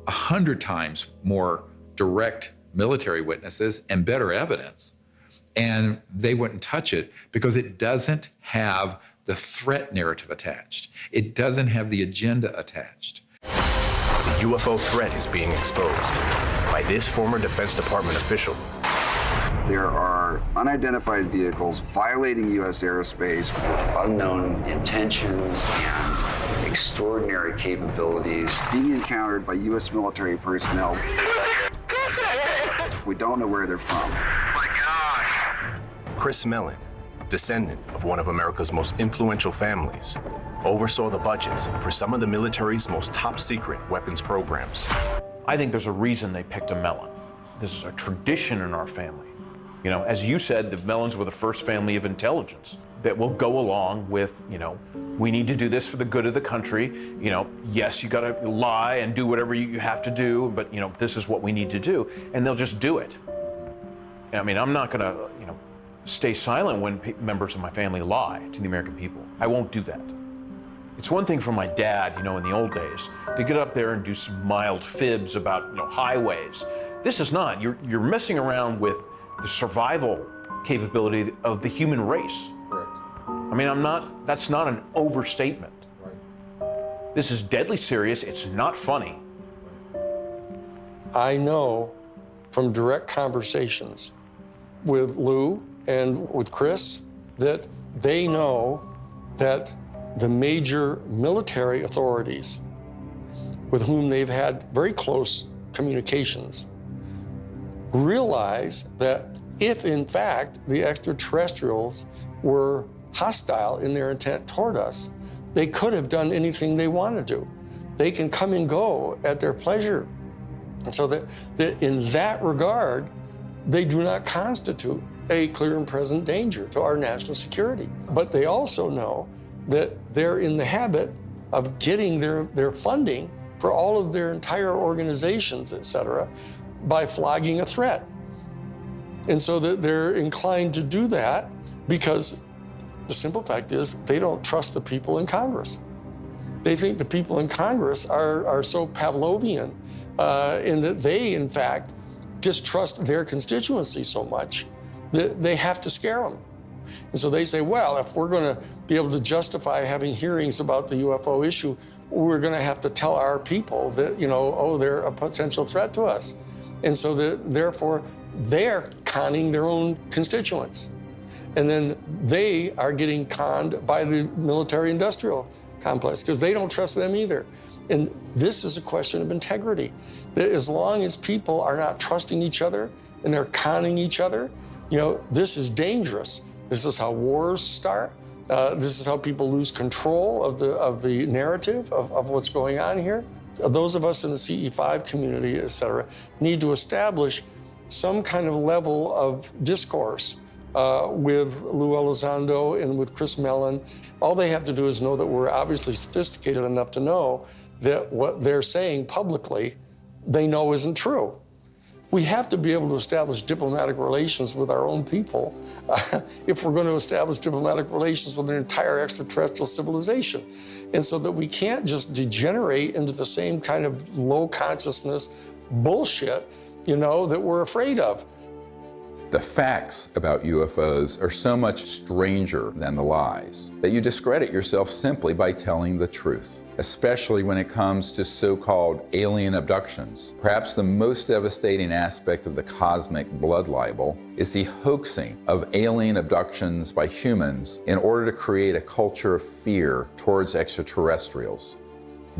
100 times more direct military witnesses and better evidence. And they wouldn't touch it because it doesn't have the threat narrative attached. It doesn't have the agenda attached. The UFO threat is being exposed by this former Defense Department official. There are unidentified vehicles violating U.S. airspace with unknown intentions and extraordinary capabilities being encountered by U.S. military personnel. We don't know where they're from. Chris Mellon, descendant of one of America's most influential families, oversaw the budgets for some of the military's most top-secret weapons programs. I think there's a reason they picked a Mellon. This is a tradition in our family. You know, as you said, the Mellons were the first family of intelligence that will go along with, you know, we need to do this for the good of the country. You know, yes, you gotta lie and do whatever you have to do, but, you know, this is what we need to do. And they'll just do it. I mean, I'm not gonna, you know, stay silent when members of my family lie to the American people. I won't do that. It's one thing for my dad, you know, in the old days, to get up there and do some mild fibs about, you know, highways. This is not. You're messing around with the survival capability of the human race. Correct. I mean, that's not an overstatement. Right. This is deadly serious. It's not funny. I know from direct conversations with Lou and with Chris that they know that the major military authorities with whom they've had very close communications realize that if in fact the extraterrestrials were hostile in their intent toward us, they could have done anything they want to do. They can come and go at their pleasure. And so that in that regard, they do not constitute a clear and present danger to our national security. But they also know that they're in the habit of getting their funding for all of their entire organizations, et cetera, by flogging a threat. And so that they're inclined to do that because the simple fact is they don't trust the people in Congress. They think the people in Congress are so Pavlovian in that they, in fact, distrust their constituency so much that they have to scare them. And so they say, well, if we're going to be able to justify having hearings about the UFO issue, we're going to have to tell our people that, you know, oh, they're a potential threat to us. And so therefore, they're conning their own constituents. And then they are getting conned by the military-industrial complex because they don't trust them either. And this is a question of integrity. That as long as people are not trusting each other and they're conning each other, you know, this is dangerous. This is how wars start. This is how people lose control of the narrative of what's going on here. Those of us in the CE5 community, et cetera, need to establish some kind of level of discourse with Lou Elizondo and with Chris Mellon. All they have to do is know that we're obviously sophisticated enough to know that what they're saying publicly, they know isn't true. We have to be able to establish diplomatic relations with our own people if we're going to establish diplomatic relations with an entire extraterrestrial civilization. And so that we can't just degenerate into the same kind of low consciousness bullshit, you know, that we're afraid of. The facts about UFOs are so much stranger than the lies that you discredit yourself simply by telling the truth, especially when it comes to so-called alien abductions. Perhaps the most devastating aspect of the cosmic blood libel is the hoaxing of alien abductions by humans in order to create a culture of fear towards extraterrestrials.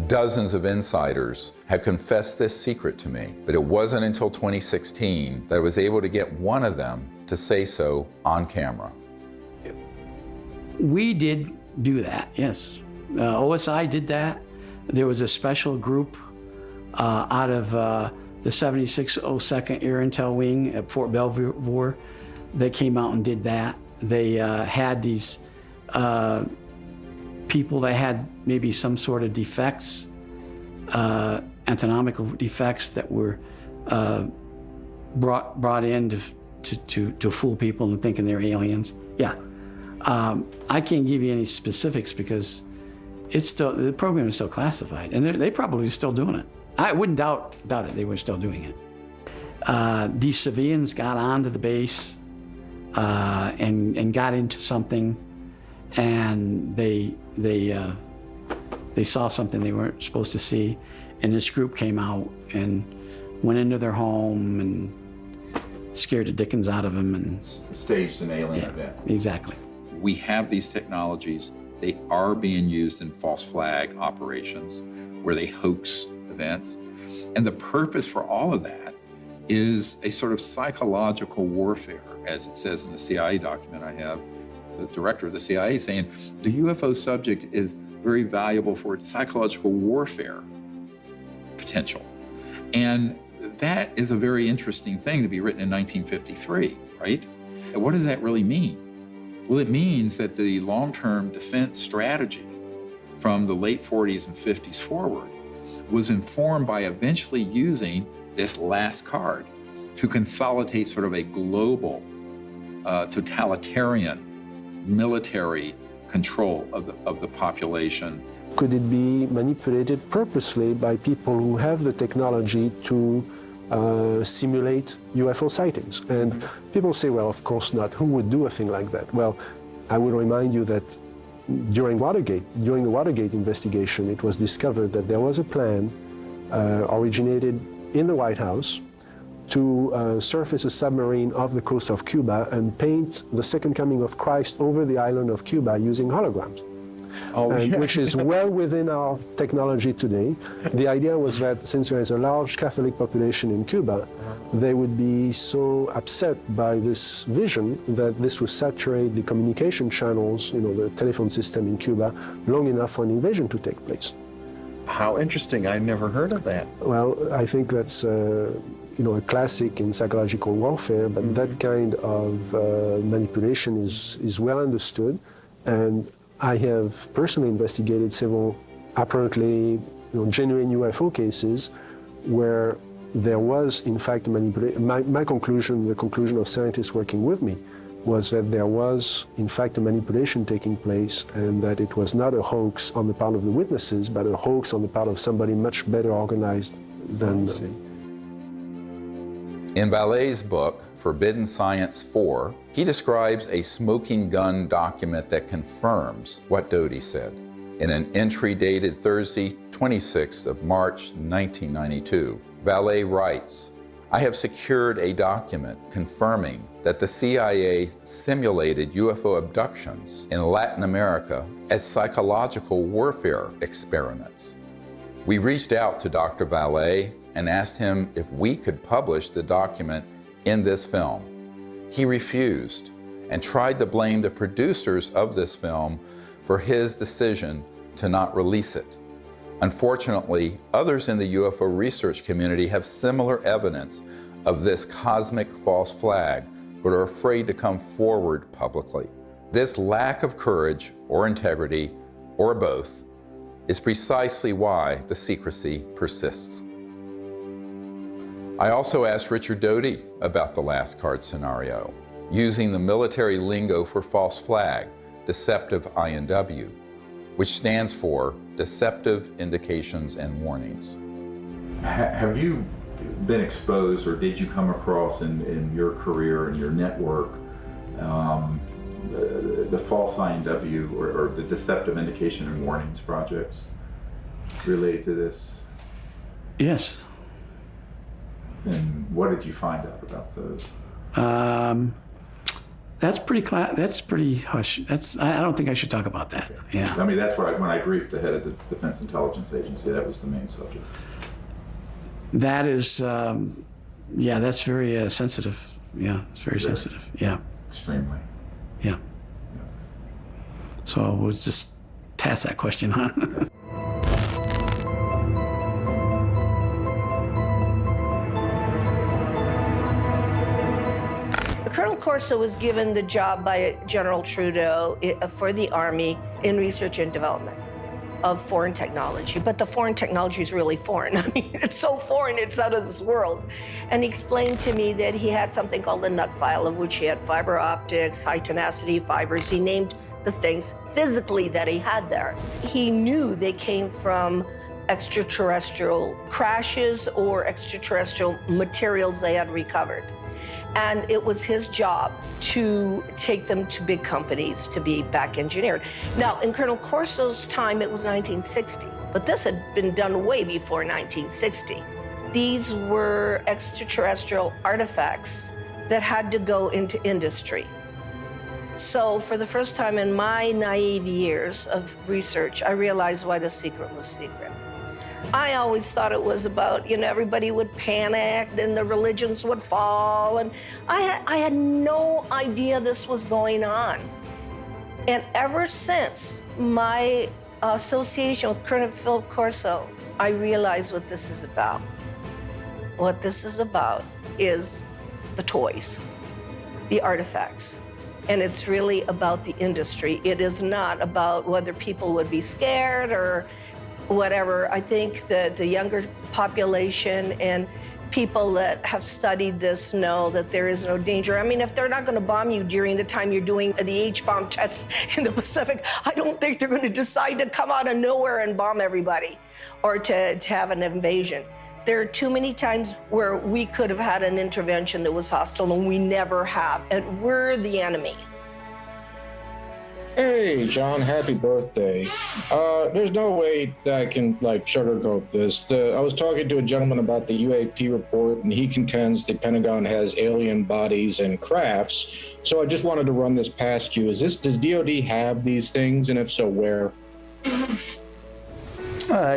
Dozens of insiders have confessed this secret to me, but it wasn't until 2016 that I was able to get one of them to say so on camera. We did do that, yes. OSI did that. There was a special group out of the 7602nd Air Intel Wing at Fort Belvoir that came out and did that. They had these people that had maybe some sort of defects, anatomical defects that were brought in to fool people into thinking they're aliens. Yeah, I can't give you any specifics because it's still, the program is still classified, and they're probably still doing it. I wouldn't doubt it. They were still doing it. These civilians got onto the base and got into something, and they saw something they weren't supposed to see, and this group came out and went into their home and scared the dickens out of them and staged an alien event. Exactly. We have these technologies. They are being used in false flag operations where they hoax events. And the purpose for all of that is a sort of psychological warfare, as it says in the CIA document I have, the director of the CIA saying, the UFO subject is very valuable for psychological warfare potential. And that is a very interesting thing to be written in 1953, right? And what does that really mean? Well, it means that the long-term defense strategy from the late 40s and 50s forward was informed by eventually using this last card to consolidate sort of a global, totalitarian military control of the population. Could it be manipulated purposely by people who have the technology to simulate UFO sightings? And people say, well, of course not. Who would do a thing like that? Well, I would remind you that during the Watergate investigation, it was discovered that there was a plan originated in the White House to surface a submarine off the coast of Cuba and paint the second coming of Christ over the island of Cuba using holograms. Which is well within our technology today. The idea was that since there is a large Catholic population in Cuba, they would be so upset by this vision that this would saturate the communication channels, the telephone system in Cuba, long enough for an invasion to take place. How interesting. I never heard of that. Well, I think that's a classic in psychological warfare, but that kind of manipulation is well understood. And I have personally investigated several apparently genuine UFO cases where there was in fact manipulation. My conclusion, the conclusion of scientists working with me, was that there was in fact a manipulation taking place, and that it was not a hoax on the part of the witnesses, but a hoax on the part of somebody much better organized than them. In Vallee's book, Forbidden Science 4, he describes a smoking gun document that confirms what Doty said. In an entry dated Thursday, 26th of March, 1992, Vallee writes, I have secured a document confirming that the CIA simulated UFO abductions in Latin America as psychological warfare experiments. We reached out to Dr. Vallee and asked him if we could publish the document in this film. He refused and tried to blame the producers of this film for his decision to not release it. Unfortunately, others in the UFO research community have similar evidence of this cosmic false flag, but are afraid to come forward publicly. This lack of courage or integrity, or both, is precisely why the secrecy persists. I also asked Richard Doty about the last card scenario, using the military lingo for false flag, deceptive INW, which stands for Deceptive Indications and Warnings. Have you been exposed, or did you come across in your career and your network the false INW or the Deceptive Indication and Warnings projects related to this? Yes. And what did you find out about those? That's pretty hush. I don't think I should talk about that. Yeah. I mean, that's when I briefed the head of the Defense Intelligence Agency, that was the main subject. That is, that's very sensitive. Yeah, it's very sensitive. Yeah. Extremely. Yeah. So we'll just pass that question on. Colonel Corso was given the job by General Trudeau for the Army in research and development of foreign technology. But the foreign technology is really foreign. I mean, it's so foreign, it's out of this world. And he explained to me that he had something called a nut file, of which he had fiber optics, high tenacity fibers. He named the things physically that he had there. He knew they came from extraterrestrial crashes or extraterrestrial materials they had recovered. And it was his job to take them to big companies to be back engineered. Now, in Colonel Corso's time, it was 1960, but this had been done way before 1960. These were extraterrestrial artifacts that had to go into industry. So for the first time in my naive years of research, I realized why the secret was secret. I always thought it was about, everybody would panic, then the religions would fall, and I had no idea this was going on. And ever since my association with Colonel Philip Corso, I realized what this is about. What this is about is the toys, the artifacts. And it's really about the industry. It is not about whether people would be scared or whatever. I think that the younger population and people that have studied this know that there is no danger. I mean, if they're not going to bomb you during the time you're doing the H-bomb tests in the Pacific, I don't think they're going to decide to come out of nowhere and bomb everybody or to have an invasion. There are too many times where we could have had an intervention that was hostile, and we never have, and we're the enemy. Hey, John, happy birthday. There's no way that I can, sugarcoat this. I was talking to a gentleman about the UAP report, and he contends the Pentagon has alien bodies and crafts. So I just wanted to run this past you. Does DOD have these things, and if so, where?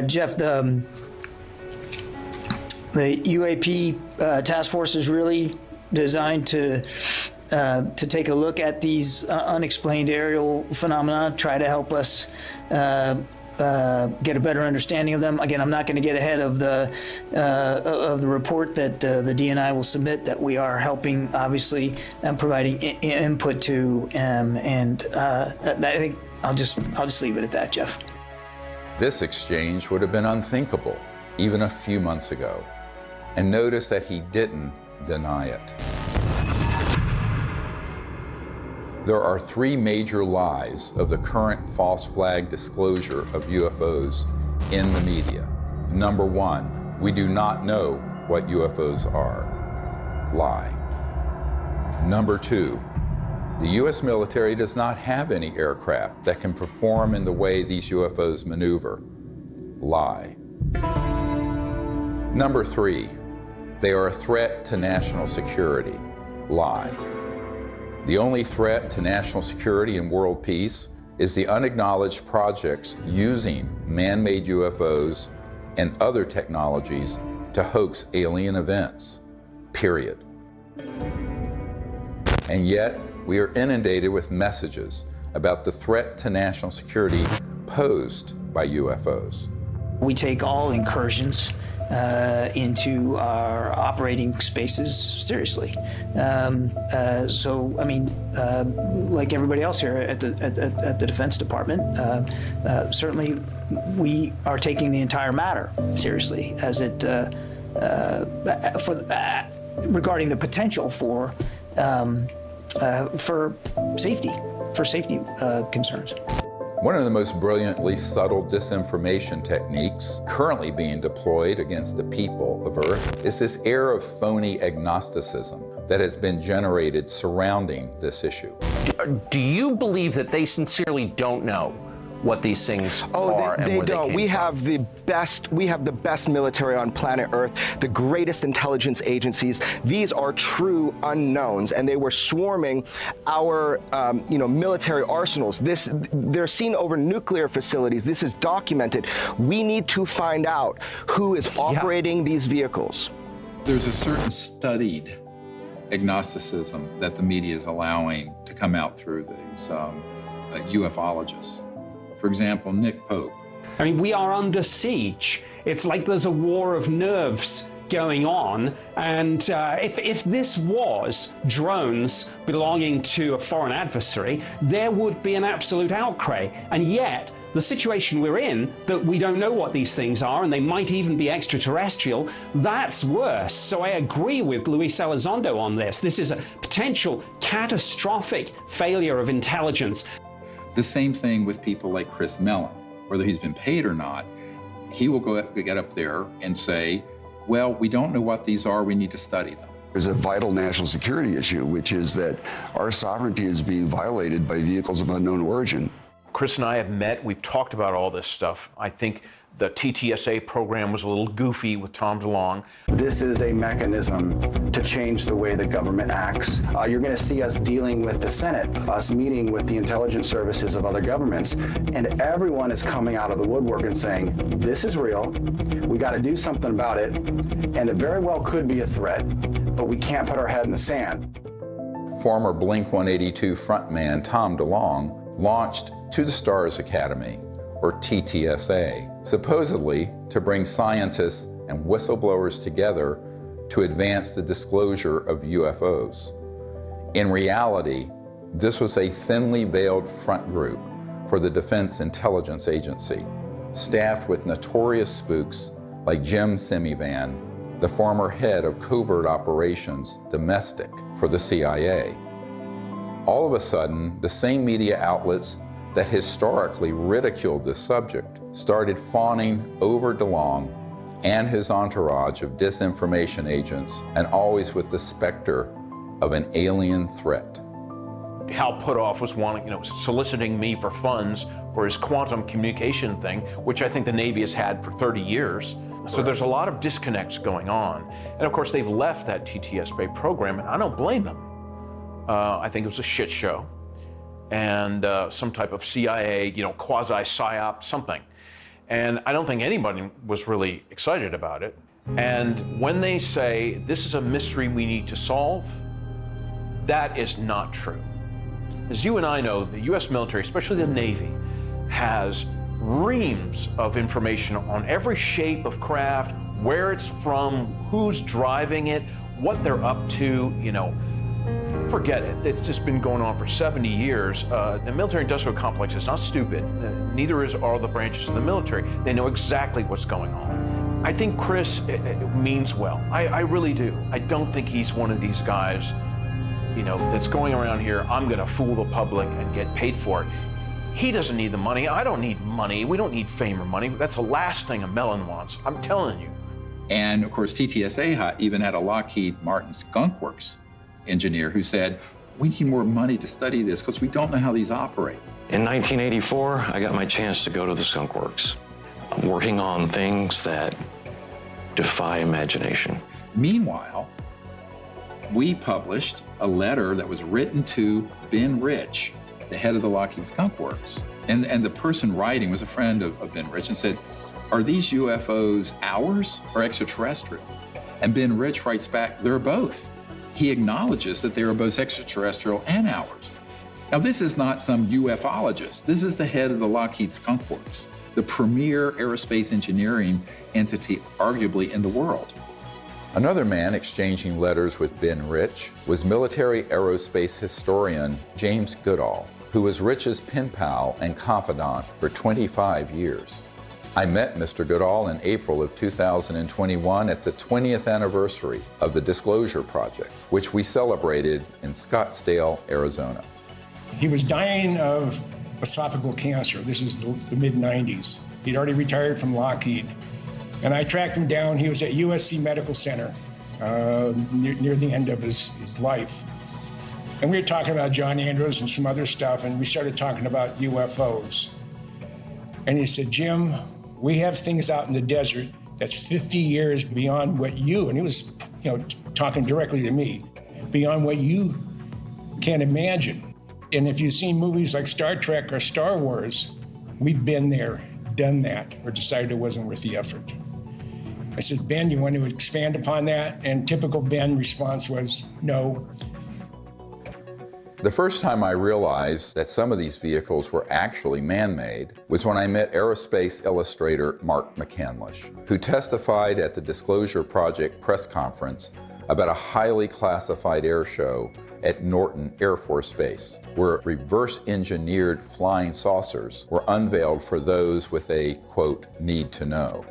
Jeff, the UAP task force is really designed to take a look at these unexplained aerial phenomena, try to help us get a better understanding of them. Again, I'm not going to get ahead of the report that the DNI will submit, that we are helping, obviously, providing input to, and I think I'll just leave it at that, Jeff. This exchange would have been unthinkable even a few months ago. And notice that he didn't deny it. There are three major lies of the current false flag disclosure of UFOs in the media. Number one, we do not know what UFOs are. Lie. Number two, the U.S. military does not have any aircraft that can perform in the way these UFOs maneuver. Lie. Number three, they are a threat to national security. Lie. The only threat to national security and world peace is the unacknowledged projects using man-made UFOs and other technologies to hoax alien events, period. And yet, we are inundated with messages about the threat to national security posed by UFOs. We take all incursions into our operating spaces seriously. So, I mean, like everybody else here at the Defense Department, certainly we are taking the entire matter seriously as it regarding the potential for safety concerns. One of the most brilliantly subtle disinformation techniques currently being deployed against the people of Earth is this air of phony agnosticism that has been generated surrounding this issue. Do you believe that they sincerely don't know what these things are and where they don't? We have the best military on planet Earth, the greatest intelligence agencies. These are true unknowns, and they were swarming our military arsenals. They're seen over nuclear facilities. This is documented. We need to find out who is operating these vehicles. There's a certain studied agnosticism that the media is allowing to come out through these ufologists. For example, Nick Pope. I mean, we are under siege. It's like there's a war of nerves going on. And if this was drones belonging to a foreign adversary, there would be an absolute outcry. And yet, the situation we're in, that we don't know what these things are, and they might even be extraterrestrial, that's worse. So I agree with Luis Elizondo on this. This is a potential catastrophic failure of intelligence. The same thing with people like Chris Mellon, whether he's been paid or not. he will get up there and say, well, we don't know what these are, we need to study them. There's a vital national security issue, which is that our sovereignty is being violated by vehicles of unknown origin. Chris and I have met, we've talked about all this stuff. I think the TTSA program was a little goofy with Tom DeLonge. This is a mechanism to change the way the government acts. You're going to see us dealing with the Senate, us meeting with the intelligence services of other governments, and everyone is coming out of the woodwork and saying, this is real, we got to do something about it, and it very well could be a threat, but we can't put our head in the sand. Former Blink-182 frontman Tom DeLonge launched To the Stars Academy, or TTSA, supposedly to bring scientists and whistleblowers together to advance the disclosure of UFOs. In reality, this was a thinly veiled front group for the Defense Intelligence Agency, staffed with notorious spooks like Jim Semivan, the former head of covert operations domestic for the CIA. All of a sudden, the same media outlets that historically ridiculed this subject started fawning over DeLonge and his entourage of disinformation agents, and always with the specter of an alien threat. Hal Puthoff was soliciting me for funds for his quantum communication thing, which I think the Navy has had for 30 years. So there's a lot of disconnects going on. And of course, they've left that TTSA program, and I don't blame them. I think it was a shit show. And some type of CIA, quasi-psyop, something. And I don't think anybody was really excited about it. And when they say, this is a mystery we need to solve, that is not true. As you and I know, the US military, especially the Navy, has reams of information on every shape of craft, where it's from, who's driving it, what they're up to, Forget it. It's just been going on for 70 years. The military-industrial complex is not stupid. Neither are the branches of the military. They know exactly what's going on. I think Chris means well. I really do. I don't think he's one of these guys, that's going around here, I'm going to fool the public and get paid for it. He doesn't need the money. I don't need money. We don't need fame or money. That's the last thing a melon wants. I'm telling you. And of course, TTSA even had a Lockheed Martin Skunk Works engineer who said, we need more money to study this because we don't know how these operate. In 1984, I got my chance to go to the Skunk Works. I'm working on things that defy imagination. Meanwhile, we published a letter that was written to Ben Rich, the head of the Lockheed Skunk Works. And the person writing was a friend of Ben Rich and said, are these UFOs ours or extraterrestrial? And Ben Rich writes back, they're both. He acknowledges that they are both extraterrestrial and ours. Now, this is not some ufologist. This is the head of the Lockheed Skunk Works, the premier aerospace engineering entity arguably in the world. Another man exchanging letters with Ben Rich was military aerospace historian James Goodall, who was Rich's pen pal and confidant for 25 years. I met Mr. Goodall in April of 2021 at the 20th anniversary of the Disclosure Project, which we celebrated in Scottsdale, Arizona. He was dying of esophageal cancer. This is the mid-90s. He'd already retired from Lockheed. And I tracked him down. He was at USC Medical Center near the end of his life. And we were talking about John Andrews and some other stuff, and we started talking about UFOs. And he said, Jim, we have things out in the desert that's 50 years beyond what you, and he was, talking directly to me, beyond what you can imagine. And if you've seen movies like Star Trek or Star Wars, we've been there, done that, or decided it wasn't worth the effort. I said, Ben, you want to expand upon that? And typical Ben response was, no. The first time I realized that some of these vehicles were actually man-made was when I met aerospace illustrator Mark McCandlish, who testified at the Disclosure Project press conference about a highly classified air show at Norton Air Force Base, where reverse-engineered flying saucers were unveiled for those with a, quote, need to know.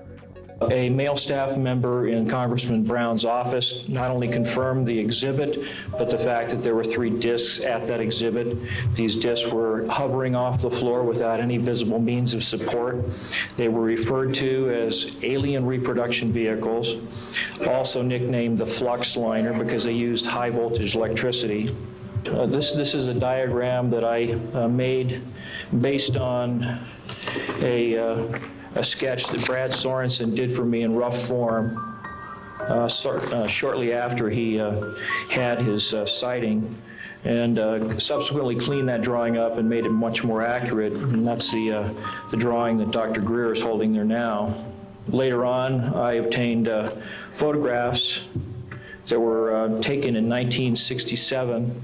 A male staff member in Congressman Brown's office not only confirmed the exhibit, but the fact that there were 3 discs at that exhibit. These discs were hovering off the floor without any visible means of support. They were referred to as alien reproduction vehicles, also nicknamed the flux liner because they used high voltage electricity. This is a diagram that I made based on a sketch that Brad Sorensen did for me in rough form shortly after he had his sighting, and subsequently cleaned that drawing up and made it much more accurate. And that's the drawing that Dr. Greer is holding there now. Later on, I obtained photographs that were taken in 1967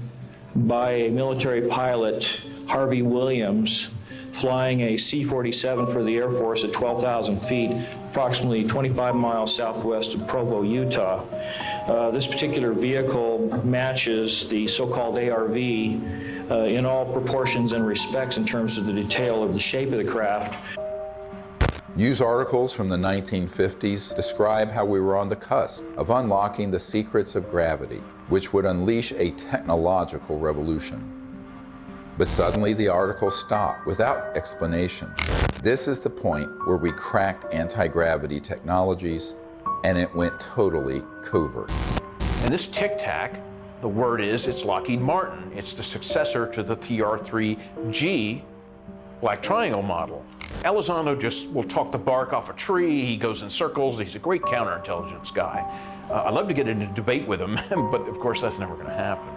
by a military pilot, Harvey Williams, flying a C-47 for the Air Force at 12,000 feet, approximately 25 miles southwest of Provo, Utah. This particular vehicle matches the so-called ARV in all proportions and respects in terms of the detail of the shape of the craft. News articles from the 1950s describe how we were on the cusp of unlocking the secrets of gravity, which would unleash a technological revolution. But suddenly the article stopped without explanation. This is the point where we cracked anti-gravity technologies and it went totally covert. And this Tic Tac, the word is, it's Lockheed Martin. It's the successor to the TR-3G Black Triangle model. Elizondo just will talk the bark off a tree. He goes in circles. He's a great counterintelligence guy. I'd love to get into a debate with him, but of course that's never going to happen.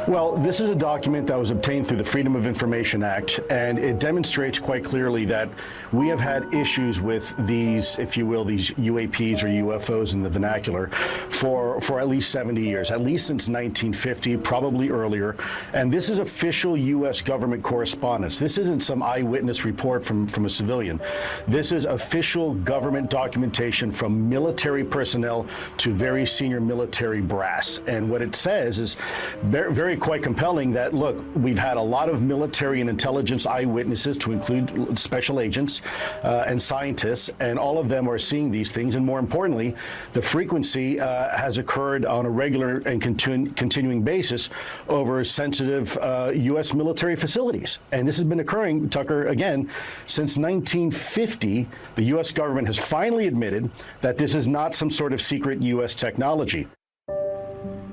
Well, this is a document that was obtained through the Freedom of Information Act, and it demonstrates quite clearly that we have had issues with these, if you will, these UAPs or UFOs in the vernacular for at least 70 years, at least since 1950, probably earlier. And this is official U.S. government correspondence. This isn't some eyewitness report from a civilian. This is official government documentation from military personnel to very senior military brass. And what it says is very quite compelling that, look, we've had a lot of military and intelligence eyewitnesses, to include special agents and scientists, and all of them are seeing these things. And more importantly, the frequency has occurred on a regular and continuing basis over sensitive U.S. military facilities. And this has been occurring, Tucker, again, since 1950. The U.S. government has finally admitted that this is not some sort of secret U.S. technology.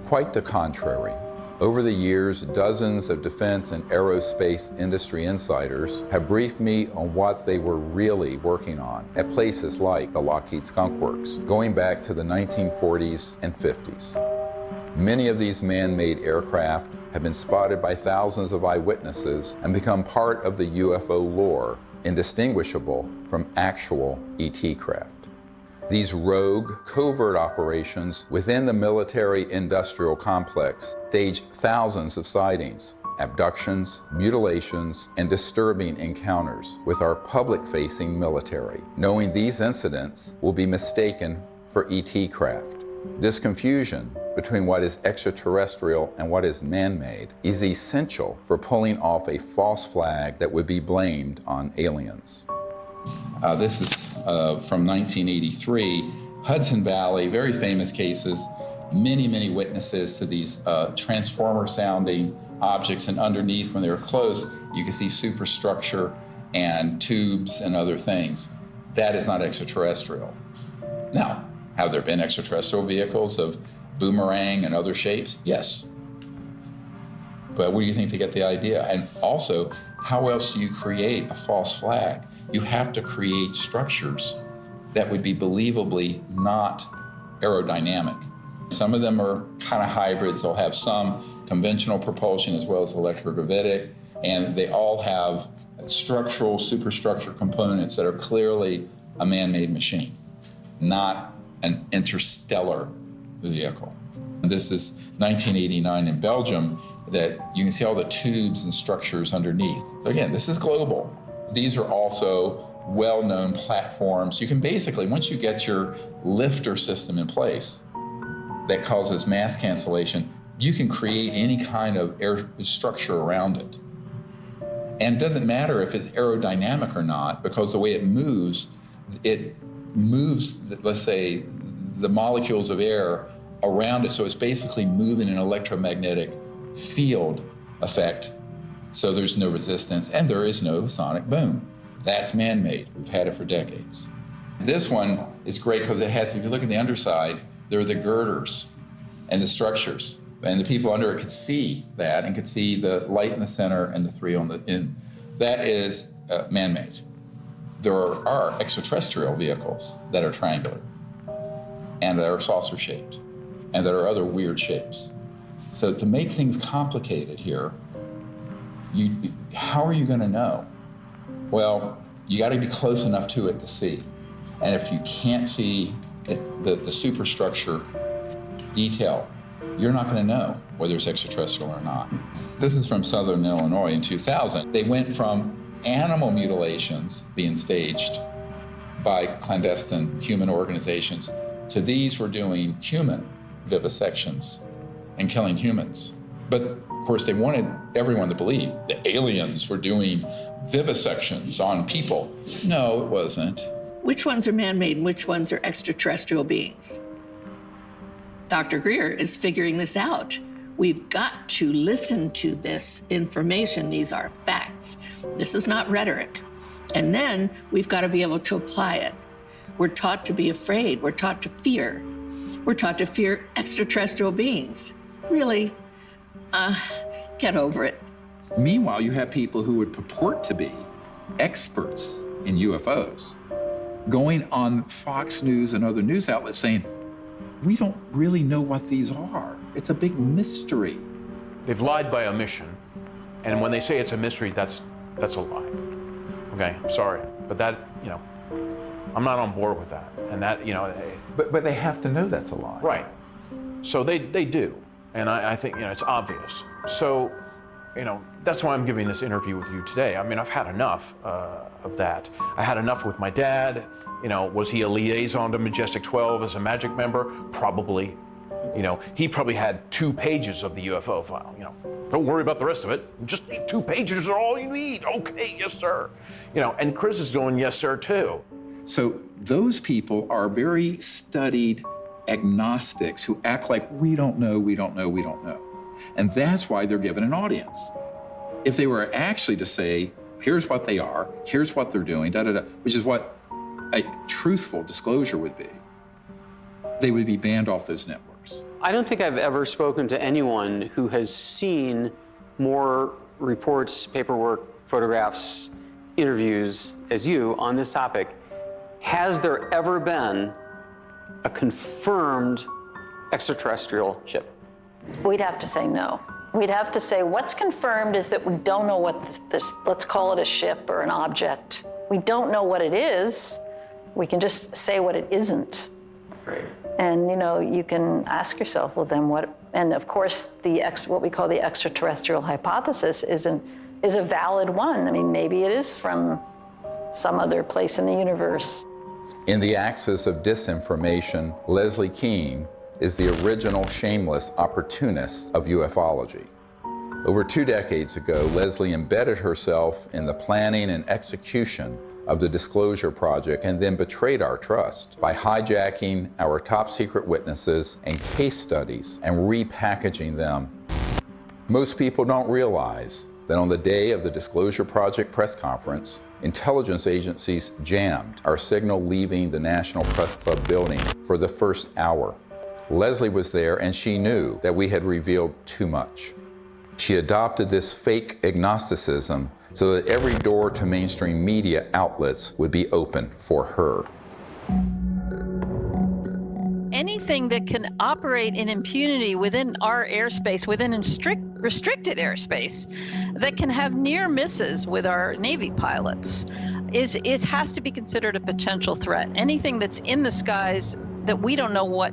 Quite the contrary. Over the years, dozens of defense and aerospace industry insiders have briefed me on what they were really working on at places like the Lockheed Skunk Works, going back to the 1940s and 50s. Many of these man-made aircraft have been spotted by thousands of eyewitnesses and become part of the UFO lore, indistinguishable from actual ET craft. These rogue, covert operations within the military-industrial complex stage thousands of sightings, abductions, mutilations, and disturbing encounters with our public-facing military, knowing these incidents will be mistaken for ET craft. This confusion between what is extraterrestrial and what is man-made is essential for pulling off a false flag that would be blamed on aliens. This is from 1983, Hudson Valley, very famous cases, many witnesses to these transformer-sounding objects, and underneath, when they were close, you can see superstructure and tubes and other things. That is not extraterrestrial. Now, have there been extraterrestrial vehicles of boomerang and other shapes? Yes. But where do you think they get the idea? And also, how else do you create a false flag? You have to create structures that would be believably not aerodynamic. Some of them are kind of hybrids. They'll have some conventional propulsion as well as electrogravitic, and they all have structural, superstructure components that are clearly a man-made machine, not an interstellar vehicle. This is 1989 in Belgium, that you can see all the tubes and structures underneath. Again, this is global. These are also well-known platforms. You can basically, once you get your lifter system in place that causes mass cancellation, you can create any kind of air structure around it. And it doesn't matter if it's aerodynamic or not, because the way it moves, it moves, let's say, the molecules of air around it. So it's basically moving an electromagnetic field effect. So there's no resistance and there is no sonic boom. That's man-made. We've had it for decades. This one is great because it has, if you look at the underside, there are the girders and the structures. And the people under it could see that and could see the light in the center and the three on the end. That is man-made. There are extraterrestrial vehicles that are triangular and that are saucer-shaped and that are other weird shapes. So to make things complicated here, how are you going to know? Well, you got to be close enough to it to see. And if you can't see the superstructure detail, you're not going to know whether it's extraterrestrial or not. This is from Southern Illinois in 2000. They went from animal mutilations being staged by clandestine human organizations to these were doing human vivisections and killing humans. But of course, they wanted everyone to believe the aliens were doing vivisections on people. No, it wasn't. Which ones are man-made and which ones are extraterrestrial beings? Dr. Greer is figuring this out. We've got to listen to this information. These are facts. This is not rhetoric. And then we've got to be able to apply it. We're taught to be afraid. We're taught to fear. We're taught to fear extraterrestrial beings. Really? Get over it. Meanwhile, you have people who would purport to be experts in UFOs going on Fox News and other news outlets saying, we don't really know what these are. It's a big mystery. They've lied by omission, and when they say it's a mystery, that's a lie. Okay, I'm sorry, but that, I'm not on board with that. And that, But they have to know that's a lie. Right. So they do, and I think, it's obvious. So, that's why I'm giving this interview with you today. I mean, I've had enough of that. I had enough with my dad. Was he a liaison to Majestic 12 as a magic member? Probably. He probably had 2 pages of the UFO file. Don't worry about the rest of it. Just 2 pages are all you need. Okay, yes, sir. And Chris is going, yes, sir, too. So those people are very studied agnostics who act like we don't know, we don't know, we don't know. And that's why they're given an audience. If they were actually to say, here's what they are, here's what they're doing, which is what a truthful disclosure would be, they would be banned off those networks. I don't think I've ever spoken to anyone who has seen more reports, paperwork, photographs, interviews as you on this topic. Has there ever been a confirmed extraterrestrial ship? We'd have to say no. We'd have to say what's confirmed is that we don't know what this, let's call it a ship or an object. We don't know what it is. We can just say what it isn't. Right. And you can ask yourself, well then what, and of course what we call the extraterrestrial hypothesis is a valid one. I mean, maybe it is from some other place in the universe. In the axis of disinformation, Leslie Kean is the original shameless opportunist of ufology. Over 2 decades ago, Leslie embedded herself in the planning and execution of the Disclosure Project and then betrayed our trust by hijacking our top secret witnesses and case studies and repackaging them. Most people don't realize that on the day of the Disclosure Project press conference, intelligence agencies jammed our signal leaving the National Press Club building for the first hour. Leslie was there and she knew that we had revealed too much. She adopted this fake agnosticism so that every door to mainstream media outlets would be open for her. Anything that can operate in impunity within our airspace, within restricted airspace, that can have near misses with our Navy pilots, it has to be considered a potential threat. Anything that's in the skies that we don't know what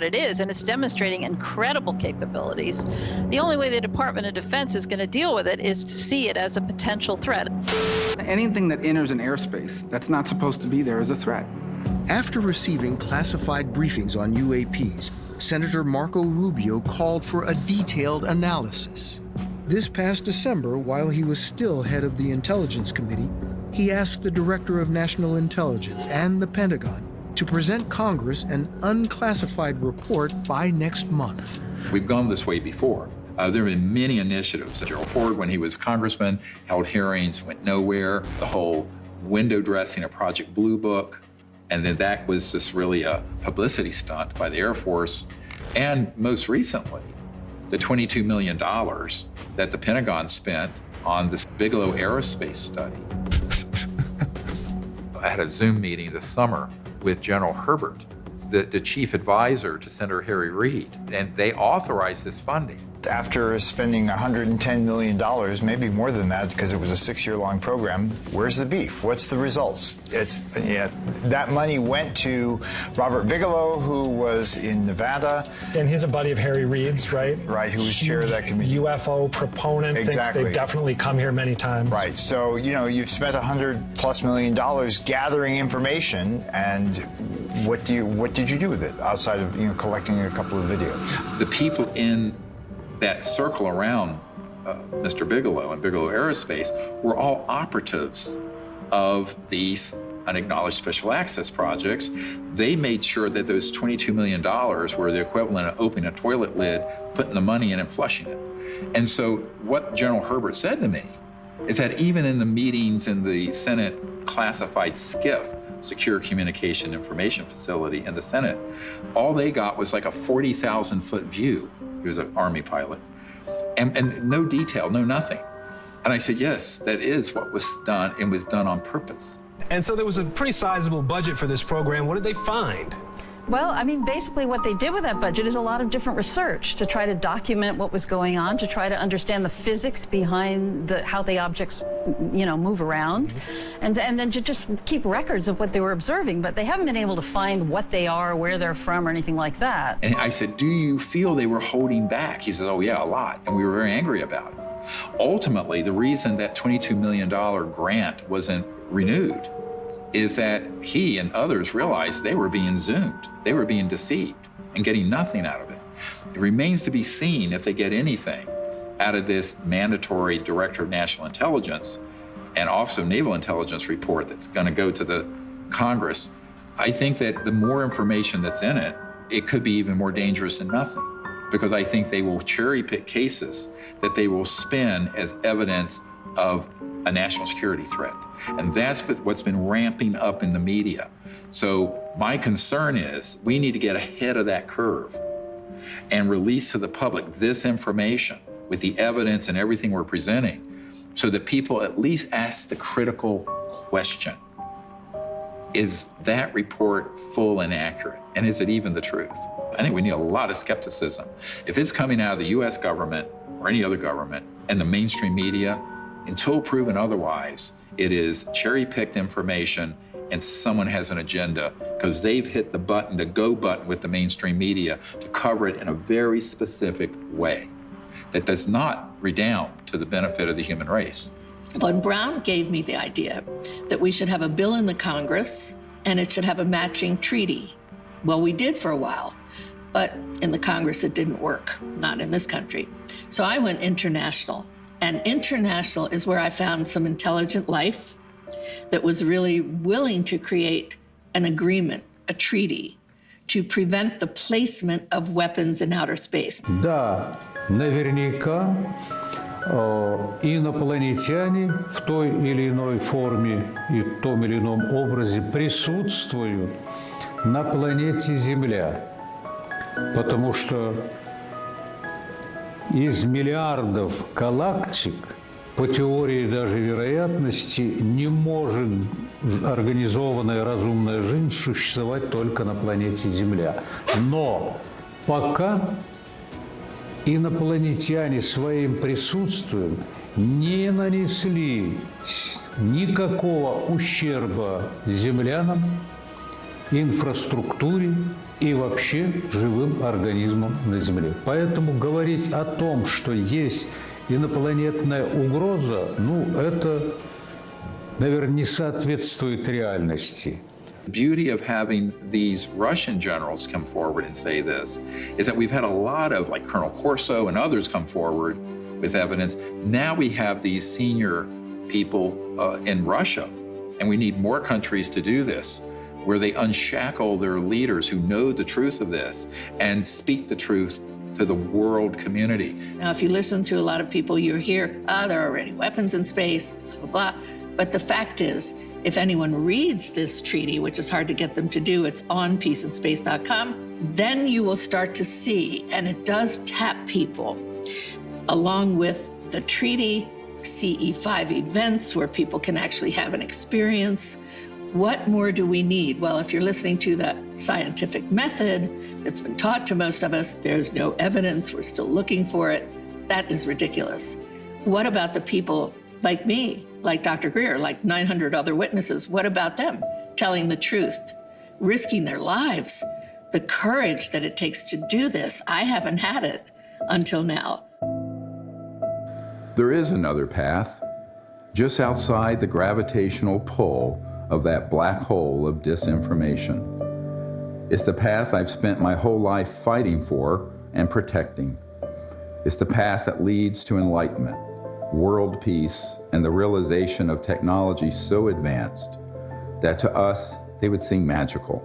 it is, and it's demonstrating incredible capabilities. The only way the Department of Defense is going to deal with it is to see it as a potential threat. Anything that enters an airspace that's not supposed to be there is a threat. After receiving classified briefings on UAPs, Senator Marco Rubio called for a detailed analysis. This past December, while he was still head of the Intelligence Committee, he asked the Director of National Intelligence and the Pentagon to present Congress an unclassified report by next month. We've gone this way before. There have been many initiatives. Gerald Ford, when he was congressman, held hearings, went nowhere. The whole window dressing of Project Blue Book, and then that was just really a publicity stunt by the Air Force. And most recently, the $22 million that the Pentagon spent on this Bigelow aerospace study. I had a Zoom meeting this summer with General Herbert, the chief advisor to Senator Harry Reid, and they authorized this funding. After spending $110 million, maybe more than that, because it was a 6-year-long program, where's the beef? What's the results? That money went to Robert Bigelow, who was in Nevada. And he's a buddy of Harry Reid's, right? Right, who was chair of that committee. UFO proponent, exactly. Thinks they've definitely come here many times. Right, so, you've spent $100+ million gathering information, and what did you do with it, outside of, collecting a couple of videos? The people in that circle around Mr. Bigelow and Bigelow Aerospace were all operatives of these unacknowledged special access projects. They made sure that those $22 million were the equivalent of opening a toilet lid, putting the money in and flushing it. And so what General Herbert said to me is that even in the meetings in the Senate classified SCIF, Secure Communication Information Facility in the Senate, all they got was like a 40,000-foot view. He was an Army pilot, and no detail, no nothing. And I said, yes, that is what was done, and was done on purpose. And so there was a pretty sizable budget for this program. What did they find? Well, I mean, basically what they did with that budget is a lot of different research to try to document what was going on, to try to understand the physics behind how the objects, move around, and then to just keep records of what they were observing. But they haven't been able to find what they are, where they're from, or anything like that. And I said, do you feel they were holding back? He says, oh yeah, a lot. And we were very angry about it. Ultimately, the reason that $22 million grant wasn't renewed is that he and others realized they were being zoomed. They were being deceived and getting nothing out of it. It remains to be seen if they get anything out of this mandatory Director of National Intelligence and Office of Naval Intelligence report that's going to go to the Congress. I think that the more information that's in it, it could be even more dangerous than nothing, because I think they will cherry pick cases that they will spin as evidence of a national security threat. And that's what's been ramping up in the media. So my concern is we need to get ahead of that curve and release to the public this information with the evidence and everything we're presenting, so that people at least ask the critical question: is that report full and accurate? And is it even the truth? I think we need a lot of skepticism. If it's coming out of the US government or any other government and the mainstream media, until proven otherwise, it is cherry-picked information and someone has an agenda because they've hit the button, the go button with the mainstream media to cover it in a very specific way that does not redound to the benefit of the human race. Von Braun gave me the idea that we should have a bill in the Congress and it should have a matching treaty. Well, we did for a while, but in the Congress it didn't work, not in this country. So I went international, and international is where I found some intelligent life that was really willing to create an agreement, a treaty, to prevent the placement of weapons in outer space. Да, наверняка инопланетяне в той или иной форме и в том или ином образе присутствуют на планете Земля, потому что из миллиардов галактик, по теории даже вероятности, не может организованная разумная жизнь существовать только на планете Земля. Но пока инопланетяне своим присутствием не нанесли никакого ущерба землянам, инфраструктуре и вообще живым организмам на Земле. Поэтому говорить о том, что есть инопланетная угроза, это, наверное, не соответствует реальности. The beauty of having these Russian generals come forward and say this is that we've had a lot of, like Colonel Corso and others, come forward with evidence. Now we have these senior people in Russia And we need more countries to do this, where they unshackle their leaders who know the truth of this and speak the truth to the world community. Now, if you listen to a lot of people, you hear, there are already weapons in space, blah, blah, blah. But the fact is, if anyone reads this treaty, which is hard to get them to do, it's on peaceandspace.com, then you will start to see, and it does tap people, along with the treaty, CE5 events where people can actually have an experience. What more do we need? Well, if you're listening to the scientific method that's been taught to most of us, there's no evidence, we're still looking for it. That is ridiculous. What about the people like me, like Dr. Greer, like 900 other witnesses? What about them telling the truth, risking their lives? The courage that it takes to do this, I haven't had it until now. There is another path, just outside the gravitational pull of that black hole of disinformation. It's the path I've spent my whole life fighting for and protecting. It's the path that leads to enlightenment, world peace, and the realization of technology so advanced that to us, they would seem magical.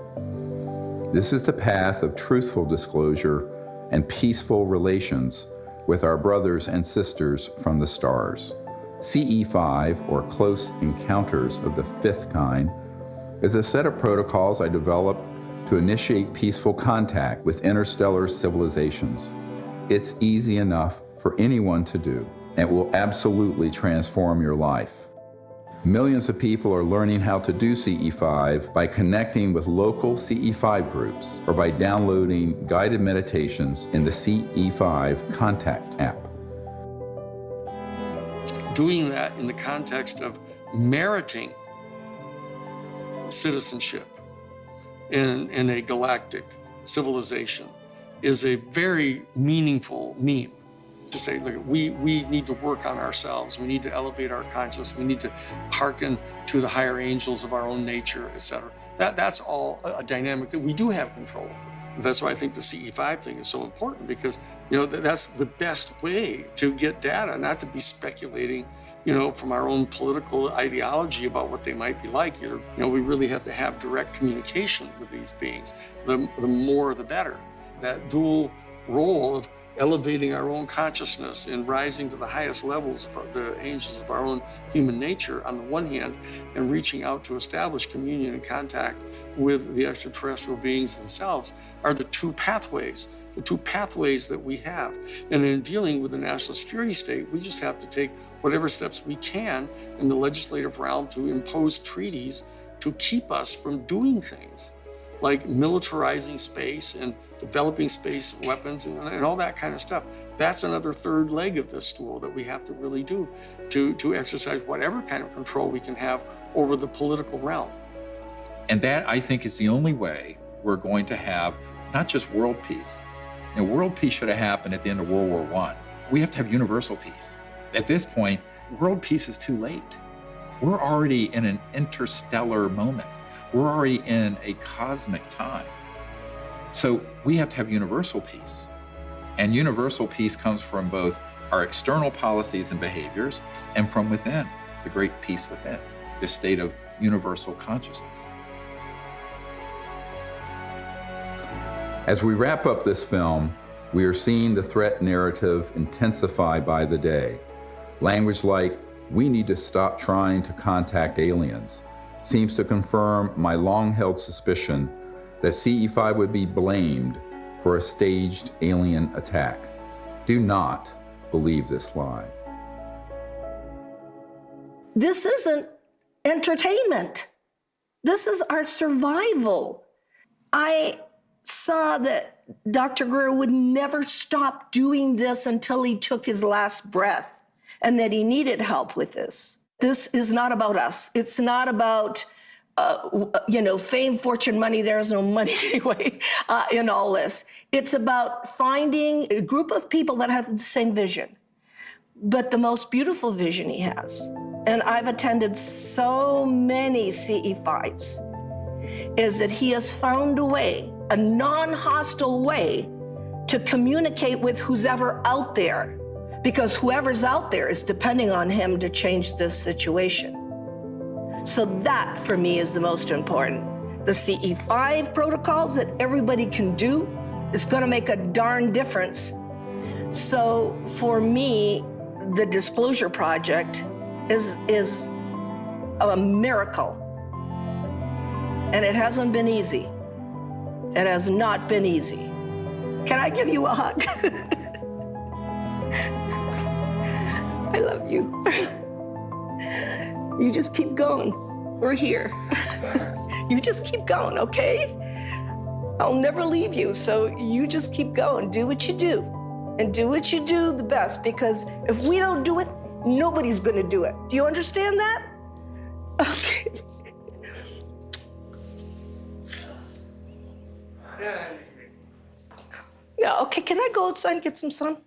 This is the path of truthful disclosure and peaceful relations with our brothers and sisters from the stars. CE5, or Close Encounters of the Fifth Kind, is a set of protocols I developed to initiate peaceful contact with interstellar civilizations. It's easy enough for anyone to do, and it will absolutely transform your life. Millions of people are learning how to do CE5 by connecting with local CE5 groups or by downloading guided meditations in the CE5 Contact app. Doing that in the context of meriting citizenship in a galactic civilization is a very meaningful meme. To say, look, we need to work on ourselves. We need to elevate our consciousness. We need to hearken to the higher angels of our own nature, etc. That's all a dynamic that we do have control over. That's why I think the CE5 thing is so important, because that's the best way to get data, not to be speculating, from our own political ideology about what they might be like. We really have to have direct communication with these beings. The more, the better. That dual role of elevating our own consciousness and rising to the highest levels of the angels of our own human nature on the one hand, and reaching out to establish communion and contact with the extraterrestrial beings themselves are the two pathways that we have. And in dealing with the national security state, we just have to take whatever steps we can in the legislative realm to impose treaties to keep us from doing things like militarizing space and developing space weapons and all that kind of stuff. That's another third leg of this stool that we have to really do to exercise whatever kind of control we can have over the political realm. And that, I think, is the only way we're going to have not just world peace. World peace should have happened at the end of World War I. We have to have universal peace. At this point, world peace is too late. We're already in an interstellar moment. We're already in a cosmic time. So we have to have universal peace. And universal peace comes from both our external policies and behaviors and from within, the great peace within, the state of universal consciousness. As we wrap up this film, we are seeing the threat narrative intensify by the day. Language like, "We need to stop trying to contact aliens," seems to confirm my long-held suspicion that CE5 would be blamed for a staged alien attack. Do not believe this lie. This isn't entertainment. This is our survival. I saw that Dr. Greer would never stop doing this until he took his last breath, and that he needed help with this. This is not about us. It's not about, fame, fortune, money. There's no money anyway in all this. It's about finding a group of people that have the same vision, but the most beautiful vision he has. And I've attended so many CE5s, is that he has found a way, a non-hostile way, to communicate with who's ever out there, because whoever's out there is depending on him to change this situation. So that, for me, is the most important. The CE5 protocols that everybody can do is going to make a darn difference. So for me, the Disclosure Project is a miracle. And it hasn't been easy. It has not been easy. Can I give you a hug? I love you. You just keep going. We're here. You just keep going, okay? I'll never leave you, so you just keep going. Do what you do. And do what you do the best, because if we don't do it, nobody's gonna do it. Do you understand that? Okay. No, okay, can I go outside and get some sun?